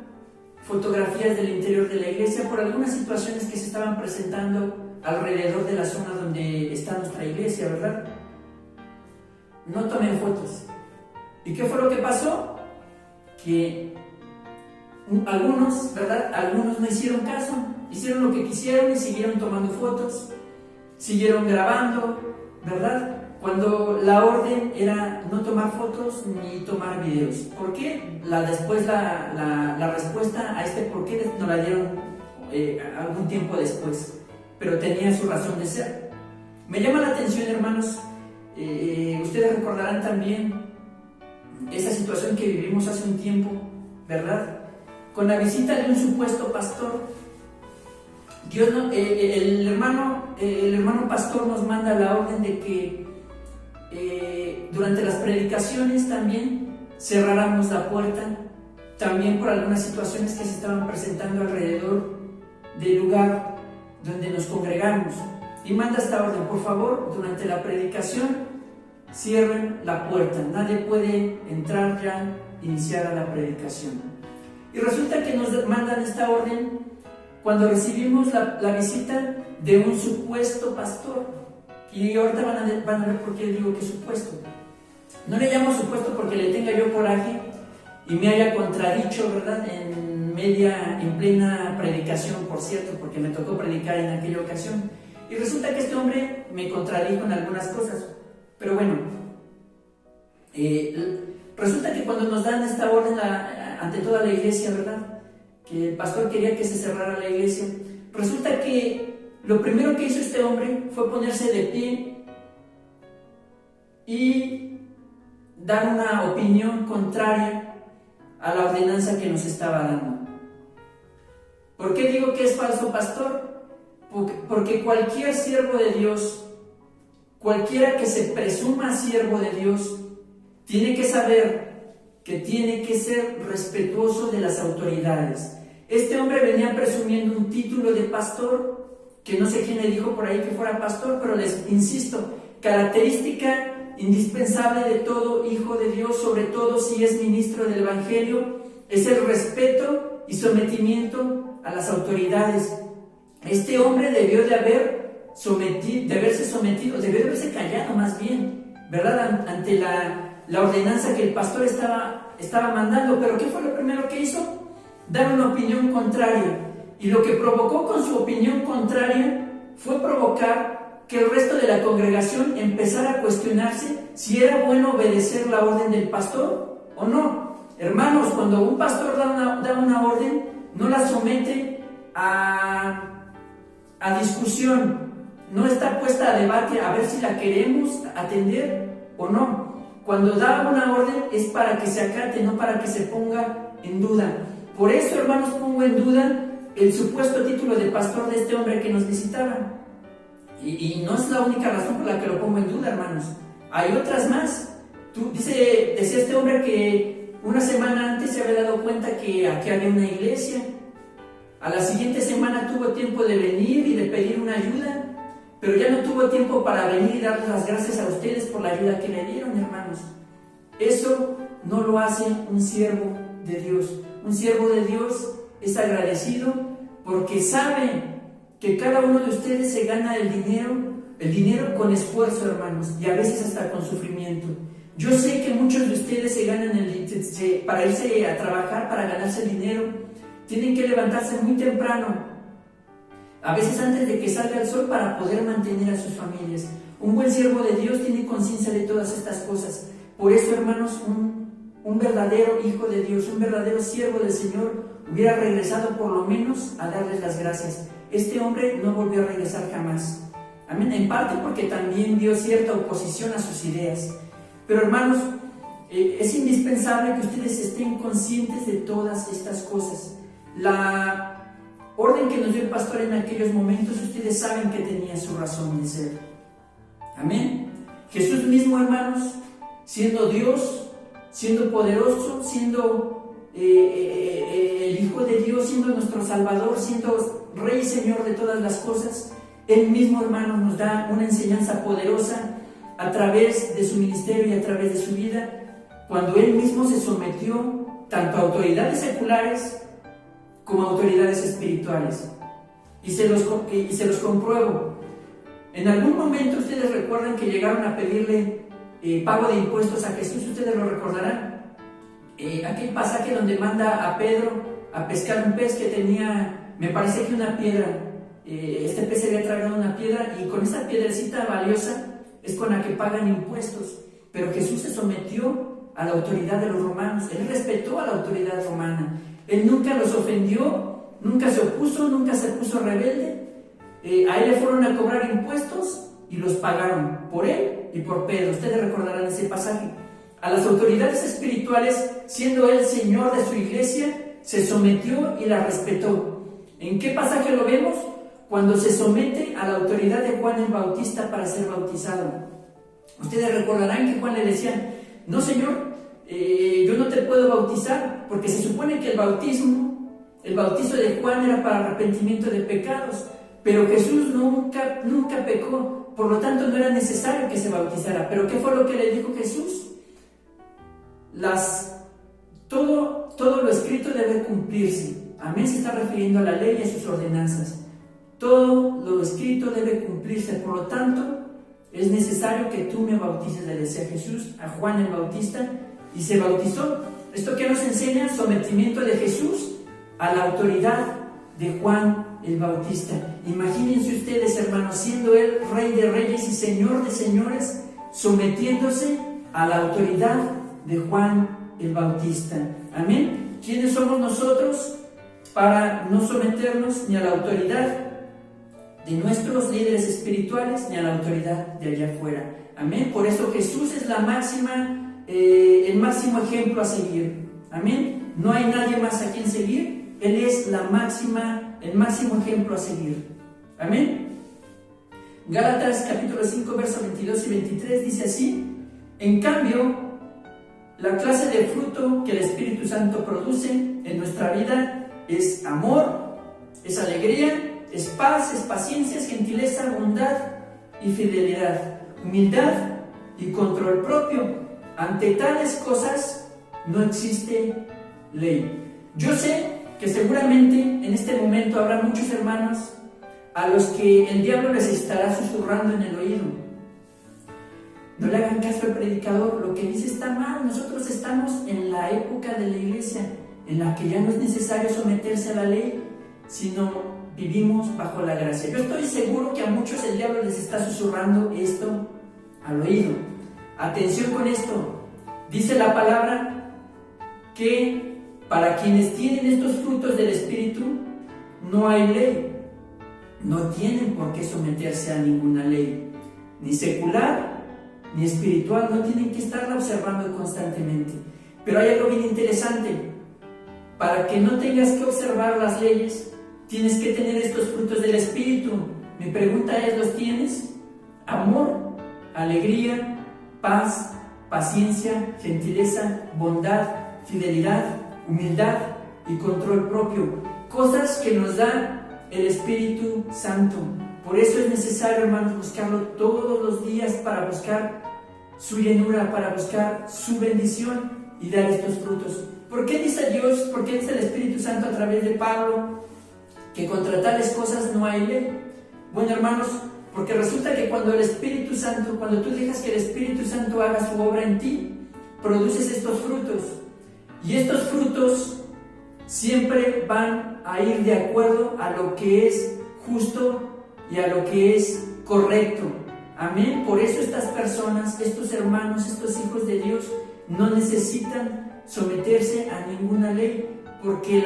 fotografías del interior de la iglesia por algunas situaciones que se estaban presentando alrededor de la zona donde está nuestra iglesia, ¿verdad? No tomen fotos. ¿Y qué fue lo que pasó? Que algunos, ¿verdad?, algunos no hicieron caso, hicieron lo que quisieron y siguieron tomando fotos, siguieron grabando, ¿verdad?, cuando la orden era no tomar fotos ni tomar videos. ¿Por qué? Después la respuesta a este por qué nos la dieron algún tiempo después, pero tenía su razón de ser. Me llama la atención, hermanos, ustedes recordarán también esa situación que vivimos hace un tiempo, ¿verdad?, con la visita de un supuesto pastor. El hermano pastor nos manda la orden de que durante las predicaciones también cerráramos la puerta, también por algunas situaciones que se estaban presentando alrededor del lugar donde nos congregamos, y manda esta orden: por favor, durante la predicación cierren la puerta, nadie puede entrar ya iniciada la predicación. Y resulta que nos mandan esta orden cuando recibimos la visita de un supuesto pastor. Y ahorita van a ver por qué digo que supuesto. No le llamo supuesto porque le tenga yo coraje, y me haya contradicho, ¿verdad? En plena predicación, por cierto, porque me tocó predicar en aquella ocasión. Y resulta que este hombre me contradijo en algunas cosas. Pero bueno, resulta que cuando nos dan esta orden ante toda la iglesia, ¿verdad? Que el pastor quería que se cerrara la iglesia. Resulta que lo primero que hizo este hombre fue ponerse de pie y dar una opinión contraria a la ordenanza que nos estaba dando. ¿Por qué digo que es falso pastor? Porque cualquier siervo de Dios, cualquiera que se presuma siervo de Dios, tiene que saber que tiene que ser respetuoso de las autoridades. Este hombre venía presumiendo un título de pastor, que no sé quién le dijo por ahí que fuera pastor, pero les insisto, característica indispensable de todo hijo de Dios, sobre todo si es ministro del Evangelio, es el respeto y sometimiento a las autoridades. Este hombre debió de haberse sometido, debió de haberse callado más bien, ¿verdad? Ante la ordenanza que el pastor estaba mandando. Pero ¿qué fue lo primero que hizo? Dar una opinión contraria. Y lo que provocó con su opinión contraria fue provocar que el resto de la congregación empezara a cuestionarse si era bueno obedecer la orden del pastor o no. Hermanos, cuando un pastor da una orden, no la somete a discusión, no está puesta a debate a ver si la queremos atender o no. Cuando da una orden es para que se acate, no para que se ponga en duda. Por eso, hermanos, pongo en duda el supuesto título de pastor de este hombre que nos visitaba. Y no es la única razón por la que lo pongo en duda, hermanos. Hay otras más. Decía este hombre que una semana antes se había dado cuenta que aquí había una iglesia. A la siguiente semana tuvo tiempo de venir y de pedir una ayuda, pero ya no tuvo tiempo para venir y darles las gracias a ustedes por la ayuda que le dieron, hermanos. Eso no lo hace un siervo de Dios. Un siervo de Dios es agradecido porque sabe que cada uno de ustedes se gana el dinero con esfuerzo, hermanos, y a veces hasta con sufrimiento. Yo sé que muchos de ustedes se ganan para irse a trabajar, para ganarse el dinero, tienen que levantarse muy temprano, a veces antes de que salga el sol, para poder mantener a sus familias. Un buen siervo de Dios tiene conciencia de todas estas cosas. Por eso, hermanos, un verdadero hijo de Dios, un verdadero siervo del Señor, hubiera regresado por lo menos a darles las gracias. Este hombre no volvió a regresar jamás. Amén. En parte porque también dio cierta oposición a sus ideas. Pero, hermanos, es indispensable que ustedes estén conscientes de todas estas cosas. La orden que nos dio el pastor en aquellos momentos, ustedes saben que tenía su razón de ser. Amén. Jesús mismo, hermanos, siendo Dios, siendo poderoso, siendo el Hijo de Dios, siendo nuestro Salvador, siendo Rey y Señor de todas las cosas, Él mismo, hermanos, nos da una enseñanza poderosa a través de su ministerio y a través de su vida, cuando Él mismo se sometió tanto a autoridades seculares como a autoridades espirituales. Y se los compruebo. En algún momento ustedes recuerdan que llegaron a pedirle pago de impuestos a Jesús, ustedes lo recordarán. Aquel pasaje donde manda a Pedro a pescar un pez que tenía, me parece que una piedra. Este pez se había tragado una piedra, y con esa piedrecita valiosa es con la que pagan impuestos. Pero Jesús se sometió a la autoridad de los romanos. Él respetó a la autoridad romana. Él nunca los ofendió, nunca se opuso, nunca se puso rebelde. A él le fueron a cobrar impuestos y los pagaron por él y por Pedro. Ustedes recordarán ese pasaje. A las autoridades espirituales, siendo él Señor de su iglesia, se sometió y la respetó. ¿En qué pasaje lo vemos? Cuando se somete a la autoridad de Juan el Bautista para ser bautizado. Ustedes recordarán que Juan le decían: no, Señor, yo no te puedo bautizar, porque se supone que el bautizo de Juan era para arrepentimiento de pecados, pero Jesús nunca pecó, por lo tanto no era necesario que se bautizara. ¿Pero qué fue lo que le dijo Jesús? Todo lo escrito debe cumplirse. Amén. Se está refiriendo a la ley y a sus ordenanzas. Todo lo escrito debe cumplirse, por lo tanto es necesario que tú me bautices, le decía Jesús a Juan el Bautista, y se bautizó. ¿Esto qué nos enseña? Sometimiento de Jesús a la autoridad de Juan el Bautista. Imagínense ustedes, hermanos, siendo él Rey de Reyes y Señor de Señores, sometiéndose a la autoridad de Juan el Bautista. Amén. ¿Quiénes somos nosotros para no someternos ni a la autoridad de nuestros líderes espirituales ni a la autoridad de allá afuera? Amén. Por eso Jesús es la máxima, el máximo ejemplo a seguir. Amén. No hay nadie más a quien seguir. Él es el máximo ejemplo a seguir. Amén. Gálatas capítulo 5 versos 22 y 23 dice así: en cambio, la clase de fruto que el Espíritu Santo produce en nuestra vida es amor, es alegría, es paz, es paciencia, es gentileza, bondad y fidelidad, humildad y control propio. Ante tales cosas no existe ley. Yo sé que seguramente en este momento habrá muchos hermanos a los que el diablo les estará susurrando en el oído: no le hagan caso al predicador, lo que dice está mal. Nosotros estamos en la época de la iglesia en la que ya no es necesario someterse a la ley, sino vivimos bajo la gracia. Yo estoy seguro que a muchos el diablo les está susurrando esto al oído. Atención con esto. Dice la palabra que para quienes tienen estos frutos del Espíritu no hay ley. No tienen por qué someterse a ninguna ley, ni secular ni espiritual. No tienen que estarla observando constantemente. Pero hay algo bien interesante. Para que no tengas que observar las leyes, tienes que tener estos frutos del Espíritu. Mi pregunta es: ¿los tienes? Amor, alegría, paz, paciencia, gentileza, bondad, fidelidad, humildad y control propio. Cosas que nos da el Espíritu Santo. Por eso es necesario, hermanos, buscarlo todos los días para buscar su llenura, para buscar su bendición y dar estos frutos. ¿Por qué dice Dios, por qué dice el Espíritu Santo a través de Pablo que contra tales cosas no hay ley? Bueno, hermanos, porque resulta que cuando el Espíritu Santo, cuando tú dejas que el Espíritu Santo haga su obra en ti, produces estos frutos. Y estos frutos siempre van a ir de acuerdo a lo que es justo y a lo que es correcto. Amén. Por eso estas personas, estos hermanos, estos hijos de Dios no necesitan someterse a ninguna ley, porque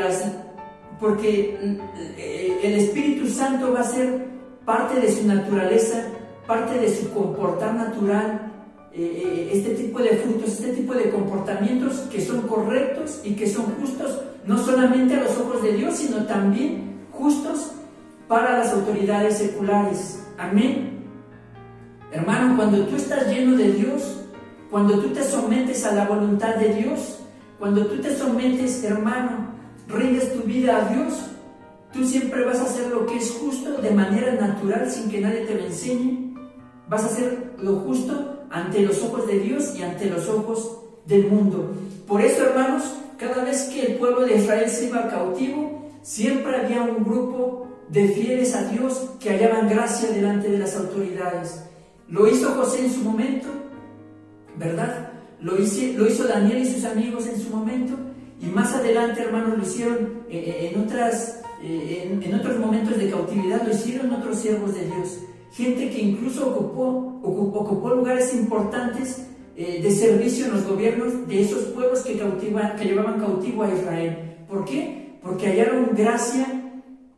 el Espíritu Santo va a ser parte de su naturaleza, parte de su comportar natural, este tipo de frutos, este tipo de comportamientos que son correctos y que son justos, no solamente a los ojos de Dios, sino también justos para las autoridades seculares. Amén. Hermano, cuando tú estás lleno de Dios, cuando tú te sometes a la voluntad de Dios, cuando tú te sometes, hermano, rindes tu vida a Dios, tú siempre vas a hacer lo que es justo de manera natural, sin que nadie te lo enseñe. Vas a hacer lo justo ante los ojos de Dios y ante los ojos del mundo. Por eso, hermanos, cada vez que el pueblo de Israel se iba cautivo, siempre había un grupo de fieles a Dios que hallaban gracia delante de las autoridades. Lo hizo José en su momento, ¿verdad? Lo hizo Daniel y sus amigos en su momento, y más adelante, hermanos, lo hicieron en otros momentos de cautividad, lo hicieron otros siervos de Dios. Gente que incluso ocupó lugares importantes de servicio en los gobiernos de esos pueblos que llevaban cautivo a Israel. ¿Por qué? Porque hallaron gracia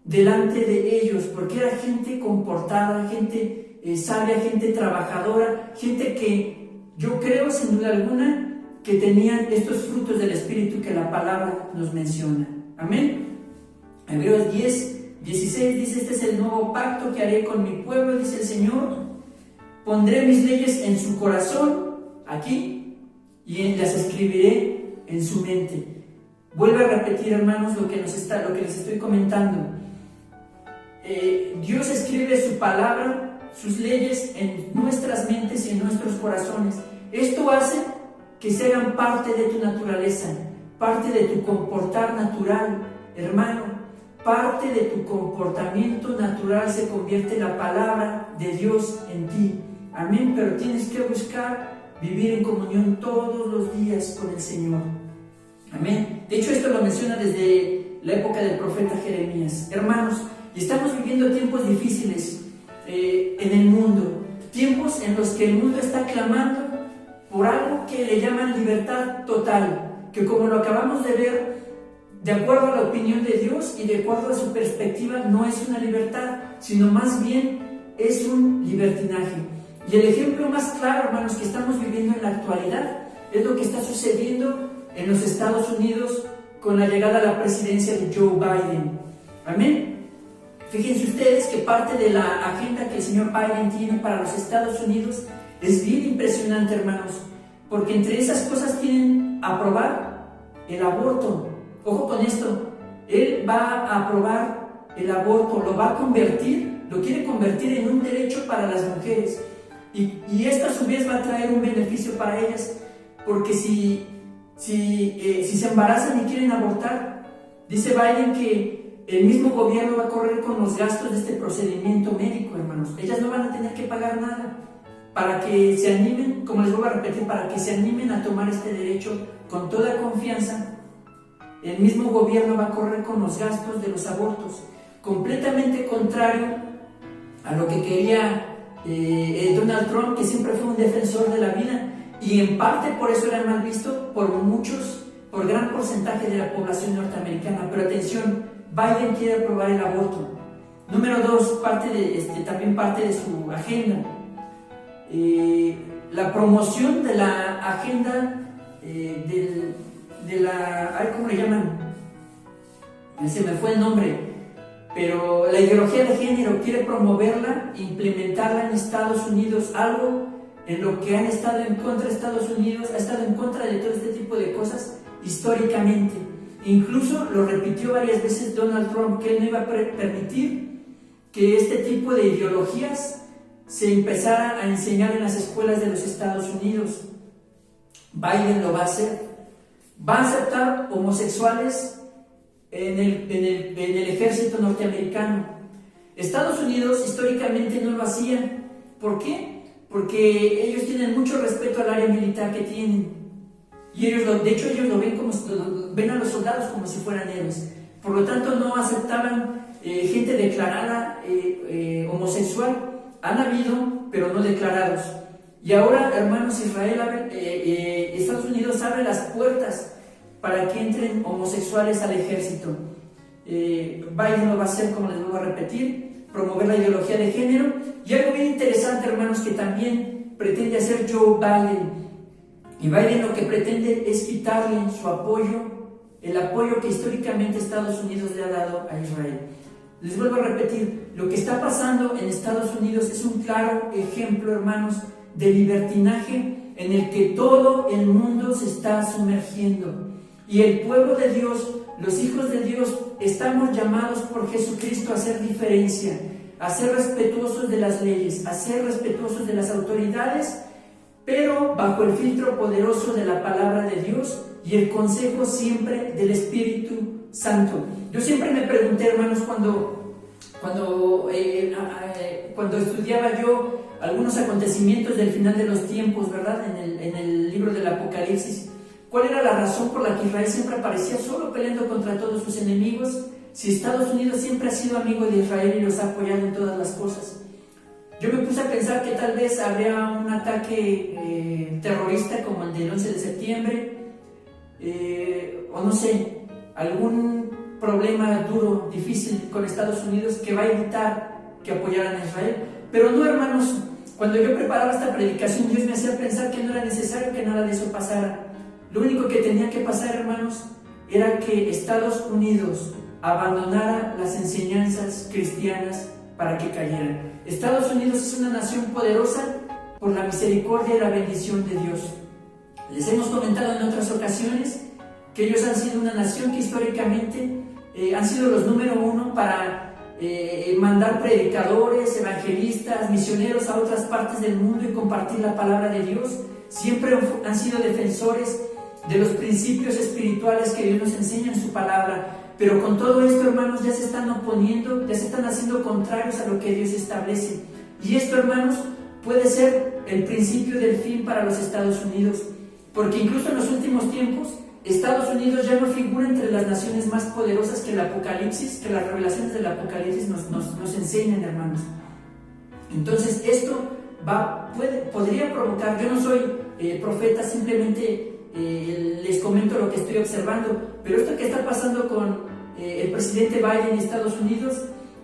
delante de ellos, porque era gente comportada, gente sabia, gente trabajadora, gente que yo creo sin duda alguna que tenían estos frutos del Espíritu que la palabra nos menciona. Amén. Hebreos 10:16 dice: este es el nuevo pacto que haré con mi pueblo, dice el Señor. Pondré mis leyes en su corazón, aquí, y las escribiré en su mente. Vuelvo a repetir, hermanos, lo que les estoy comentando. Dios escribe su palabra, sus leyes en nuestras mentes y en nuestros corazones. Esto hace que se hagan parte de tu naturaleza, parte de tu comportar natural, hermano. Parte de tu comportamiento natural se convierte la palabra de Dios en ti. Amén. Pero tienes que buscar vivir en comunión todos los días con el Señor. Amén. De hecho, esto lo menciona desde la época del profeta Jeremías. Hermanos, y estamos viviendo tiempos difíciles en el mundo, tiempos en los que el mundo está clamando por algo que le llaman libertad total, que como lo acabamos de ver, de acuerdo a la opinión de Dios y de acuerdo a su perspectiva, no es una libertad, sino más bien es un libertinaje. Y el ejemplo más claro, hermanos, que estamos viviendo en la actualidad es lo que está sucediendo en los Estados Unidos con la llegada a la presidencia de Joe Biden. Amén. Fíjense ustedes que parte de la agenda que el señor Biden tiene para los Estados Unidos es bien impresionante, hermanos, porque entre esas cosas tienen aprobar el aborto. Ojo con esto, él va a aprobar el aborto, lo va a convertir, lo quiere convertir en un derecho para las mujeres. Y esto a su vez va a traer un beneficio para ellas, porque si se embarazan y quieren abortar, dice Biden que el mismo gobierno va a correr con los gastos de este procedimiento médico, hermanos. Ellas no van a tener que pagar nada para que se animen, como les vuelvo a repetir, para que se animen a tomar este derecho con toda confianza. El mismo gobierno va a correr con los gastos de los abortos, completamente contrario a lo que quería Donald Trump, que siempre fue un defensor de la vida, y en parte por eso era mal visto por muchos, por gran porcentaje de la población norteamericana. Pero atención, Biden quiere aprobar el aborto. Número 2, también parte de su agenda, la promoción de la agenda ¿cómo le llaman? Se me fue el nombre, pero la ideología de género quiere promoverla, implementarla en Estados Unidos, algo en lo que han estado en contra Estados Unidos, ha estado en contra de todo este tipo de cosas históricamente. Incluso lo repitió varias veces Donald Trump, que él no iba a permitir que este tipo de ideologías se empezara a enseñar en las escuelas de los Estados Unidos. Biden lo va a hacer. Va a aceptar homosexuales en el ejército norteamericano. Estados Unidos históricamente no lo hacía. ¿Por qué? Porque ellos tienen mucho respeto al área militar que tienen. Y ellos de hecho lo ven a los soldados como si fueran héroes. Por lo tanto, no aceptaban gente declarada homosexual. Han habido, pero no declarados. Y ahora, hermanos, Estados Unidos abre las puertas para que entren homosexuales al ejército. Biden lo va a hacer, como les vuelvo a repetir, promover la ideología de género. Y algo bien interesante, hermanos, que también pretende hacer Joe Biden. Y Biden lo que pretende es quitarle su apoyo, el apoyo que históricamente Estados Unidos le ha dado a Israel. Les vuelvo a repetir, lo que está pasando en Estados Unidos es un claro ejemplo, hermanos, de libertinaje en el que todo el mundo se está sumergiendo. Y el pueblo de Dios, los hijos de Dios, estamos llamados por Jesucristo a hacer diferencia, a ser respetuosos de las leyes, a ser respetuosos de las autoridades, pero bajo el filtro poderoso de la palabra de Dios y el consejo siempre del Espíritu Santo. Yo siempre me pregunté, hermanos, cuando estudiaba yo algunos acontecimientos del final de los tiempos, ¿verdad? En el libro del Apocalipsis, ¿cuál era la razón por la que Israel siempre aparecía solo peleando contra todos sus enemigos? Si Estados Unidos siempre ha sido amigo de Israel y los ha apoyado en todas las cosas. Yo me puse a pensar que tal vez habría un ataque terrorista como el del 11 de septiembre, o no sé, algún problema duro, difícil con Estados Unidos que va a evitar que apoyaran a Israel. Pero no, hermanos, cuando yo preparaba esta predicación, Dios me hacía pensar que no era necesario que nada de eso pasara. Lo único que tenía que pasar, hermanos, era que Estados Unidos abandonara las enseñanzas cristianas para que cayeran. Estados Unidos es una nación poderosa por la misericordia y la bendición de Dios. Les hemos comentado en otras ocasiones que ellos han sido una nación que históricamente han sido los número uno para mandar predicadores, evangelistas, misioneros a otras partes del mundo y compartir la palabra de Dios. Siempre han sido defensores de los principios espirituales que Dios nos enseña en su palabra. Pero con todo esto, hermanos, ya se están oponiendo, ya se están haciendo contrarios a lo que Dios establece. Y esto, hermanos, puede ser el principio del fin para los Estados Unidos. Porque incluso en los últimos tiempos, Estados Unidos ya no figura entre las naciones más poderosas que el Apocalipsis, que las revelaciones del Apocalipsis nos enseñan, hermanos. Entonces esto podría provocar, yo no soy profeta, simplemente les comento lo que estoy observando, pero esto que está pasando con el presidente Biden de Estados Unidos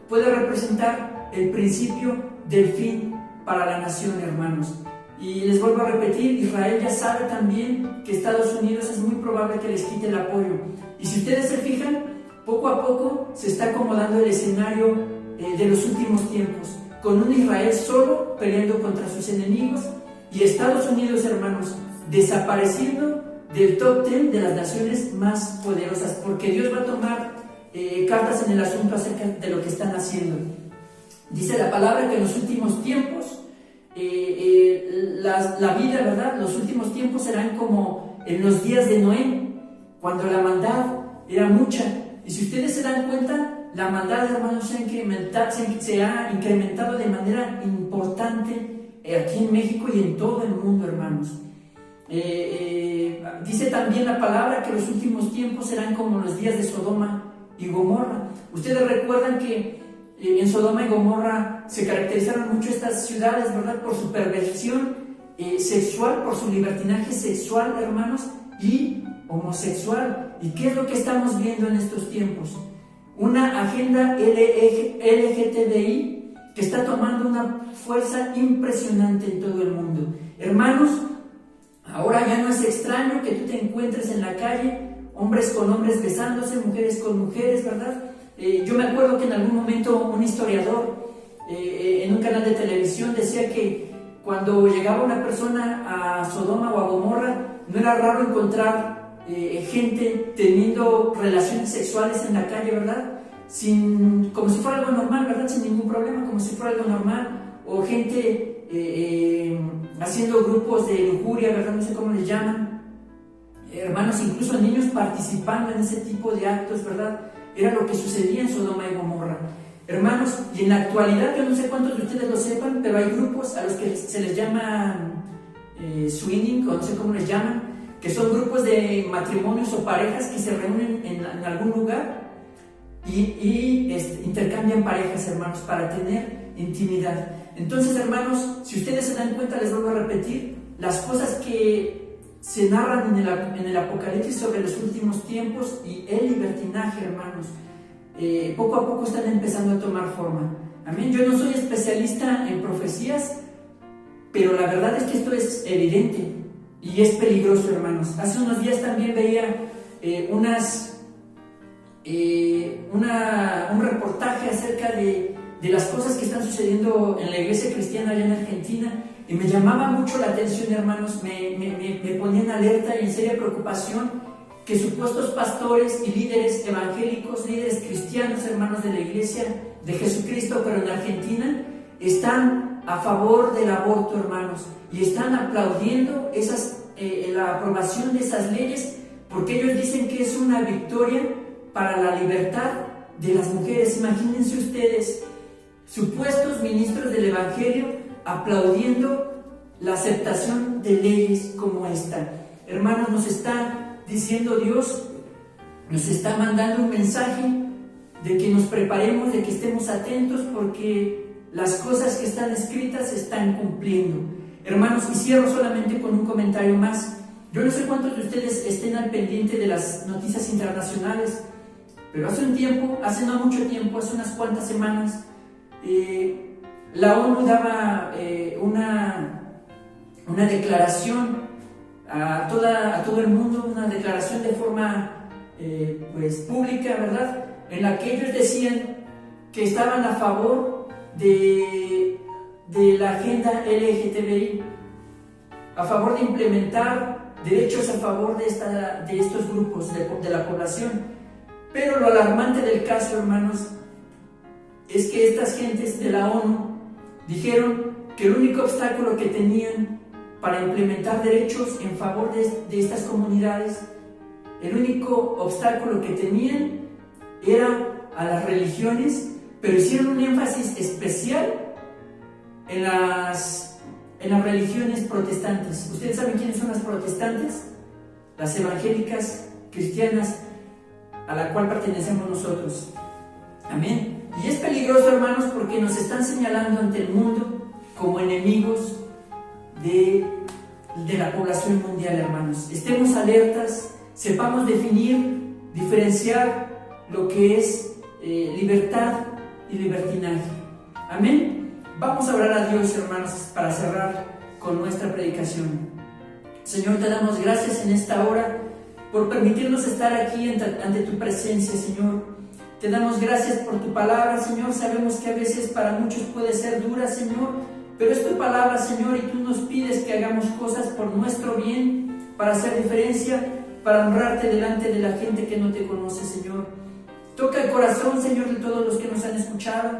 puede representar el principio del fin para la nación, hermanos. Y les vuelvo a repetir, Israel ya sabe también que Estados Unidos es muy probable que les quite el apoyo. Y si ustedes se fijan, poco a poco se está acomodando el escenario de los últimos tiempos, con un Israel solo peleando contra sus enemigos y Estados Unidos, hermanos, desapareciendo del top 10 de las naciones más poderosas, porque Dios va a tomar cartas en el asunto acerca de lo que están haciendo. Dice la palabra que en los últimos tiempos, la vida, ¿verdad? Los últimos tiempos serán como en los días de Noé, cuando la maldad era mucha. Y si ustedes se dan cuenta, la maldad, hermanos, se ha incrementado de manera importante aquí en México y en todo el mundo, hermanos. Dice también la palabra que los últimos tiempos serán como los días de Sodoma y Gomorra. Ustedes recuerdan que en Sodoma y Gomorra se caracterizaron mucho estas ciudades, ¿verdad?, por su perversión sexual, por su libertinaje sexual, hermanos, y homosexual. ¿Y qué es lo que estamos viendo en estos tiempos? Una agenda LGTBI que está tomando una fuerza impresionante en todo el mundo. Hermanos, ahora ya no es extraño que tú te encuentres en la calle, hombres con hombres besándose, mujeres con mujeres, ¿verdad? Yo me acuerdo que en algún momento un historiador en un canal de televisión decía que cuando llegaba una persona a Sodoma o a Gomorra, no era raro encontrar gente teniendo relaciones sexuales en la calle, ¿verdad? Como si fuera algo normal, ¿verdad? Sin ningún problema, como si fuera algo normal. O gente haciendo grupos de lujuria, ¿verdad? No sé cómo les llaman. Hermanos, incluso niños participando en ese tipo de actos, ¿verdad? Era lo que sucedía en Sodoma y Gomorra. Hermanos, y en la actualidad, yo no sé cuántos de ustedes lo sepan, pero hay grupos a los que se les llama swinging, o no sé cómo les llaman, que son grupos de matrimonios o parejas que se reúnen en algún lugar y intercambian parejas, hermanos, para tener intimidad. Entonces, hermanos, si ustedes se dan cuenta, les vuelvo a repetir, las cosas que se narran en el Apocalipsis sobre los últimos tiempos y el libertinaje, hermanos, poco a poco están empezando a tomar forma. Amén. Yo no soy especialista en profecías, pero la verdad es que esto es evidente y es peligroso, hermanos. Hace unos días también veía un reportaje acerca de las cosas que están sucediendo en la iglesia cristiana allá en Argentina, y me llamaba mucho la atención, hermanos, me ponía en alerta y en seria preocupación que supuestos pastores y líderes evangélicos, líderes cristianos, hermanos de la iglesia de Jesucristo, pero en Argentina, están a favor del aborto, hermanos, y están aplaudiendo la aprobación de esas leyes, porque ellos dicen que es una victoria para la libertad de las mujeres. Imagínense ustedes, supuestos ministros del evangelio aplaudiendo la aceptación de leyes como esta. Hermanos, nos está diciendo Dios, nos está mandando un mensaje de que nos preparemos, de que estemos atentos, porque las cosas que están escritas se están cumpliendo. Hermanos, y cierro solamente con un comentario más. Yo no sé cuántos de ustedes estén al pendiente de las noticias internacionales, pero hace no mucho tiempo, hace unas cuantas semanas, la ONU daba una declaración a todo el mundo, una declaración de forma pública, ¿verdad?, en la que ellos decían que estaban a favor de la agenda LGTBI, a favor de implementar derechos a favor de estos grupos de la población. Pero lo alarmante del caso, hermanos, es que estas gentes de la ONU dijeron que el único obstáculo que tenían para implementar derechos en favor de estas comunidades, el único obstáculo que tenían era a las religiones, pero hicieron un énfasis especial en las religiones protestantes. ¿Ustedes saben quiénes son las protestantes? Las evangélicas cristianas a la cual pertenecemos nosotros. Amén. Y es peligroso, hermanos, porque nos están señalando ante el mundo como enemigos de la población mundial, hermanos. Estemos alertas, sepamos definir, diferenciar lo que es libertad y libertinaje. Amén. Vamos a orar a Dios, hermanos, para cerrar con nuestra predicación. Señor, te damos gracias en esta hora por permitirnos estar aquí ante tu presencia, Señor. Te damos gracias por tu palabra, Señor. Sabemos que a veces para muchos puede ser dura, Señor, pero es tu palabra, Señor, y tú nos pides que hagamos cosas por nuestro bien, para hacer diferencia, para honrarte delante de la gente que no te conoce, Señor. Toca el corazón, Señor, de todos los que nos han escuchado.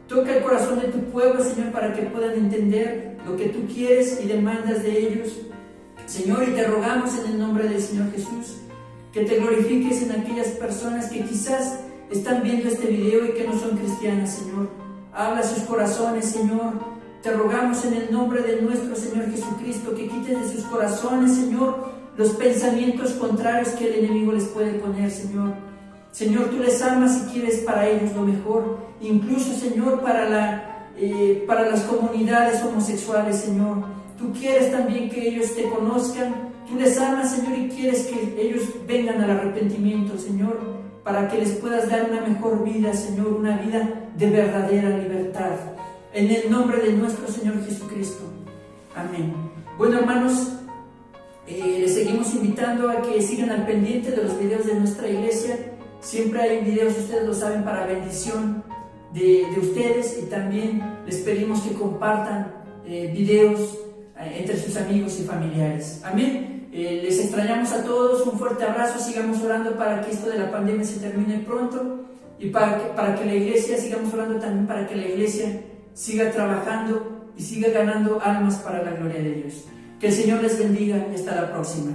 Toca el corazón de tu pueblo, Señor, para que puedan entender lo que tú quieres y demandas de ellos. Señor, y te rogamos en el nombre del Señor Jesús, que te glorifiques en aquellas personas que quizás están viendo este video y que no son cristianas, Señor. Habla a sus corazones, Señor. Te rogamos en el nombre de nuestro Señor Jesucristo que quites de sus corazones, Señor, los pensamientos contrarios que el enemigo les puede poner, Señor. Señor, tú les amas y quieres para ellos lo mejor, incluso, Señor, para las comunidades homosexuales, Señor. Tú quieres también que ellos te conozcan, tú les amas, Señor, y quieres que ellos vengan al arrepentimiento, Señor, para que les puedas dar una mejor vida, Señor, una vida de verdadera libertad. En el nombre de nuestro Señor Jesucristo. Amén. Bueno, hermanos, les seguimos invitando a que sigan al pendiente de los videos de nuestra iglesia. Siempre hay videos, ustedes lo saben, para bendición de ustedes, y también les pedimos que compartan videos entre sus amigos y familiares. Amén. Les extrañamos a todos, un fuerte abrazo, sigamos orando para que esto de la pandemia se termine pronto, y para que la iglesia, sigamos orando también para que la iglesia siga trabajando y siga ganando almas para la gloria de Dios. Que el Señor les bendiga y hasta la próxima.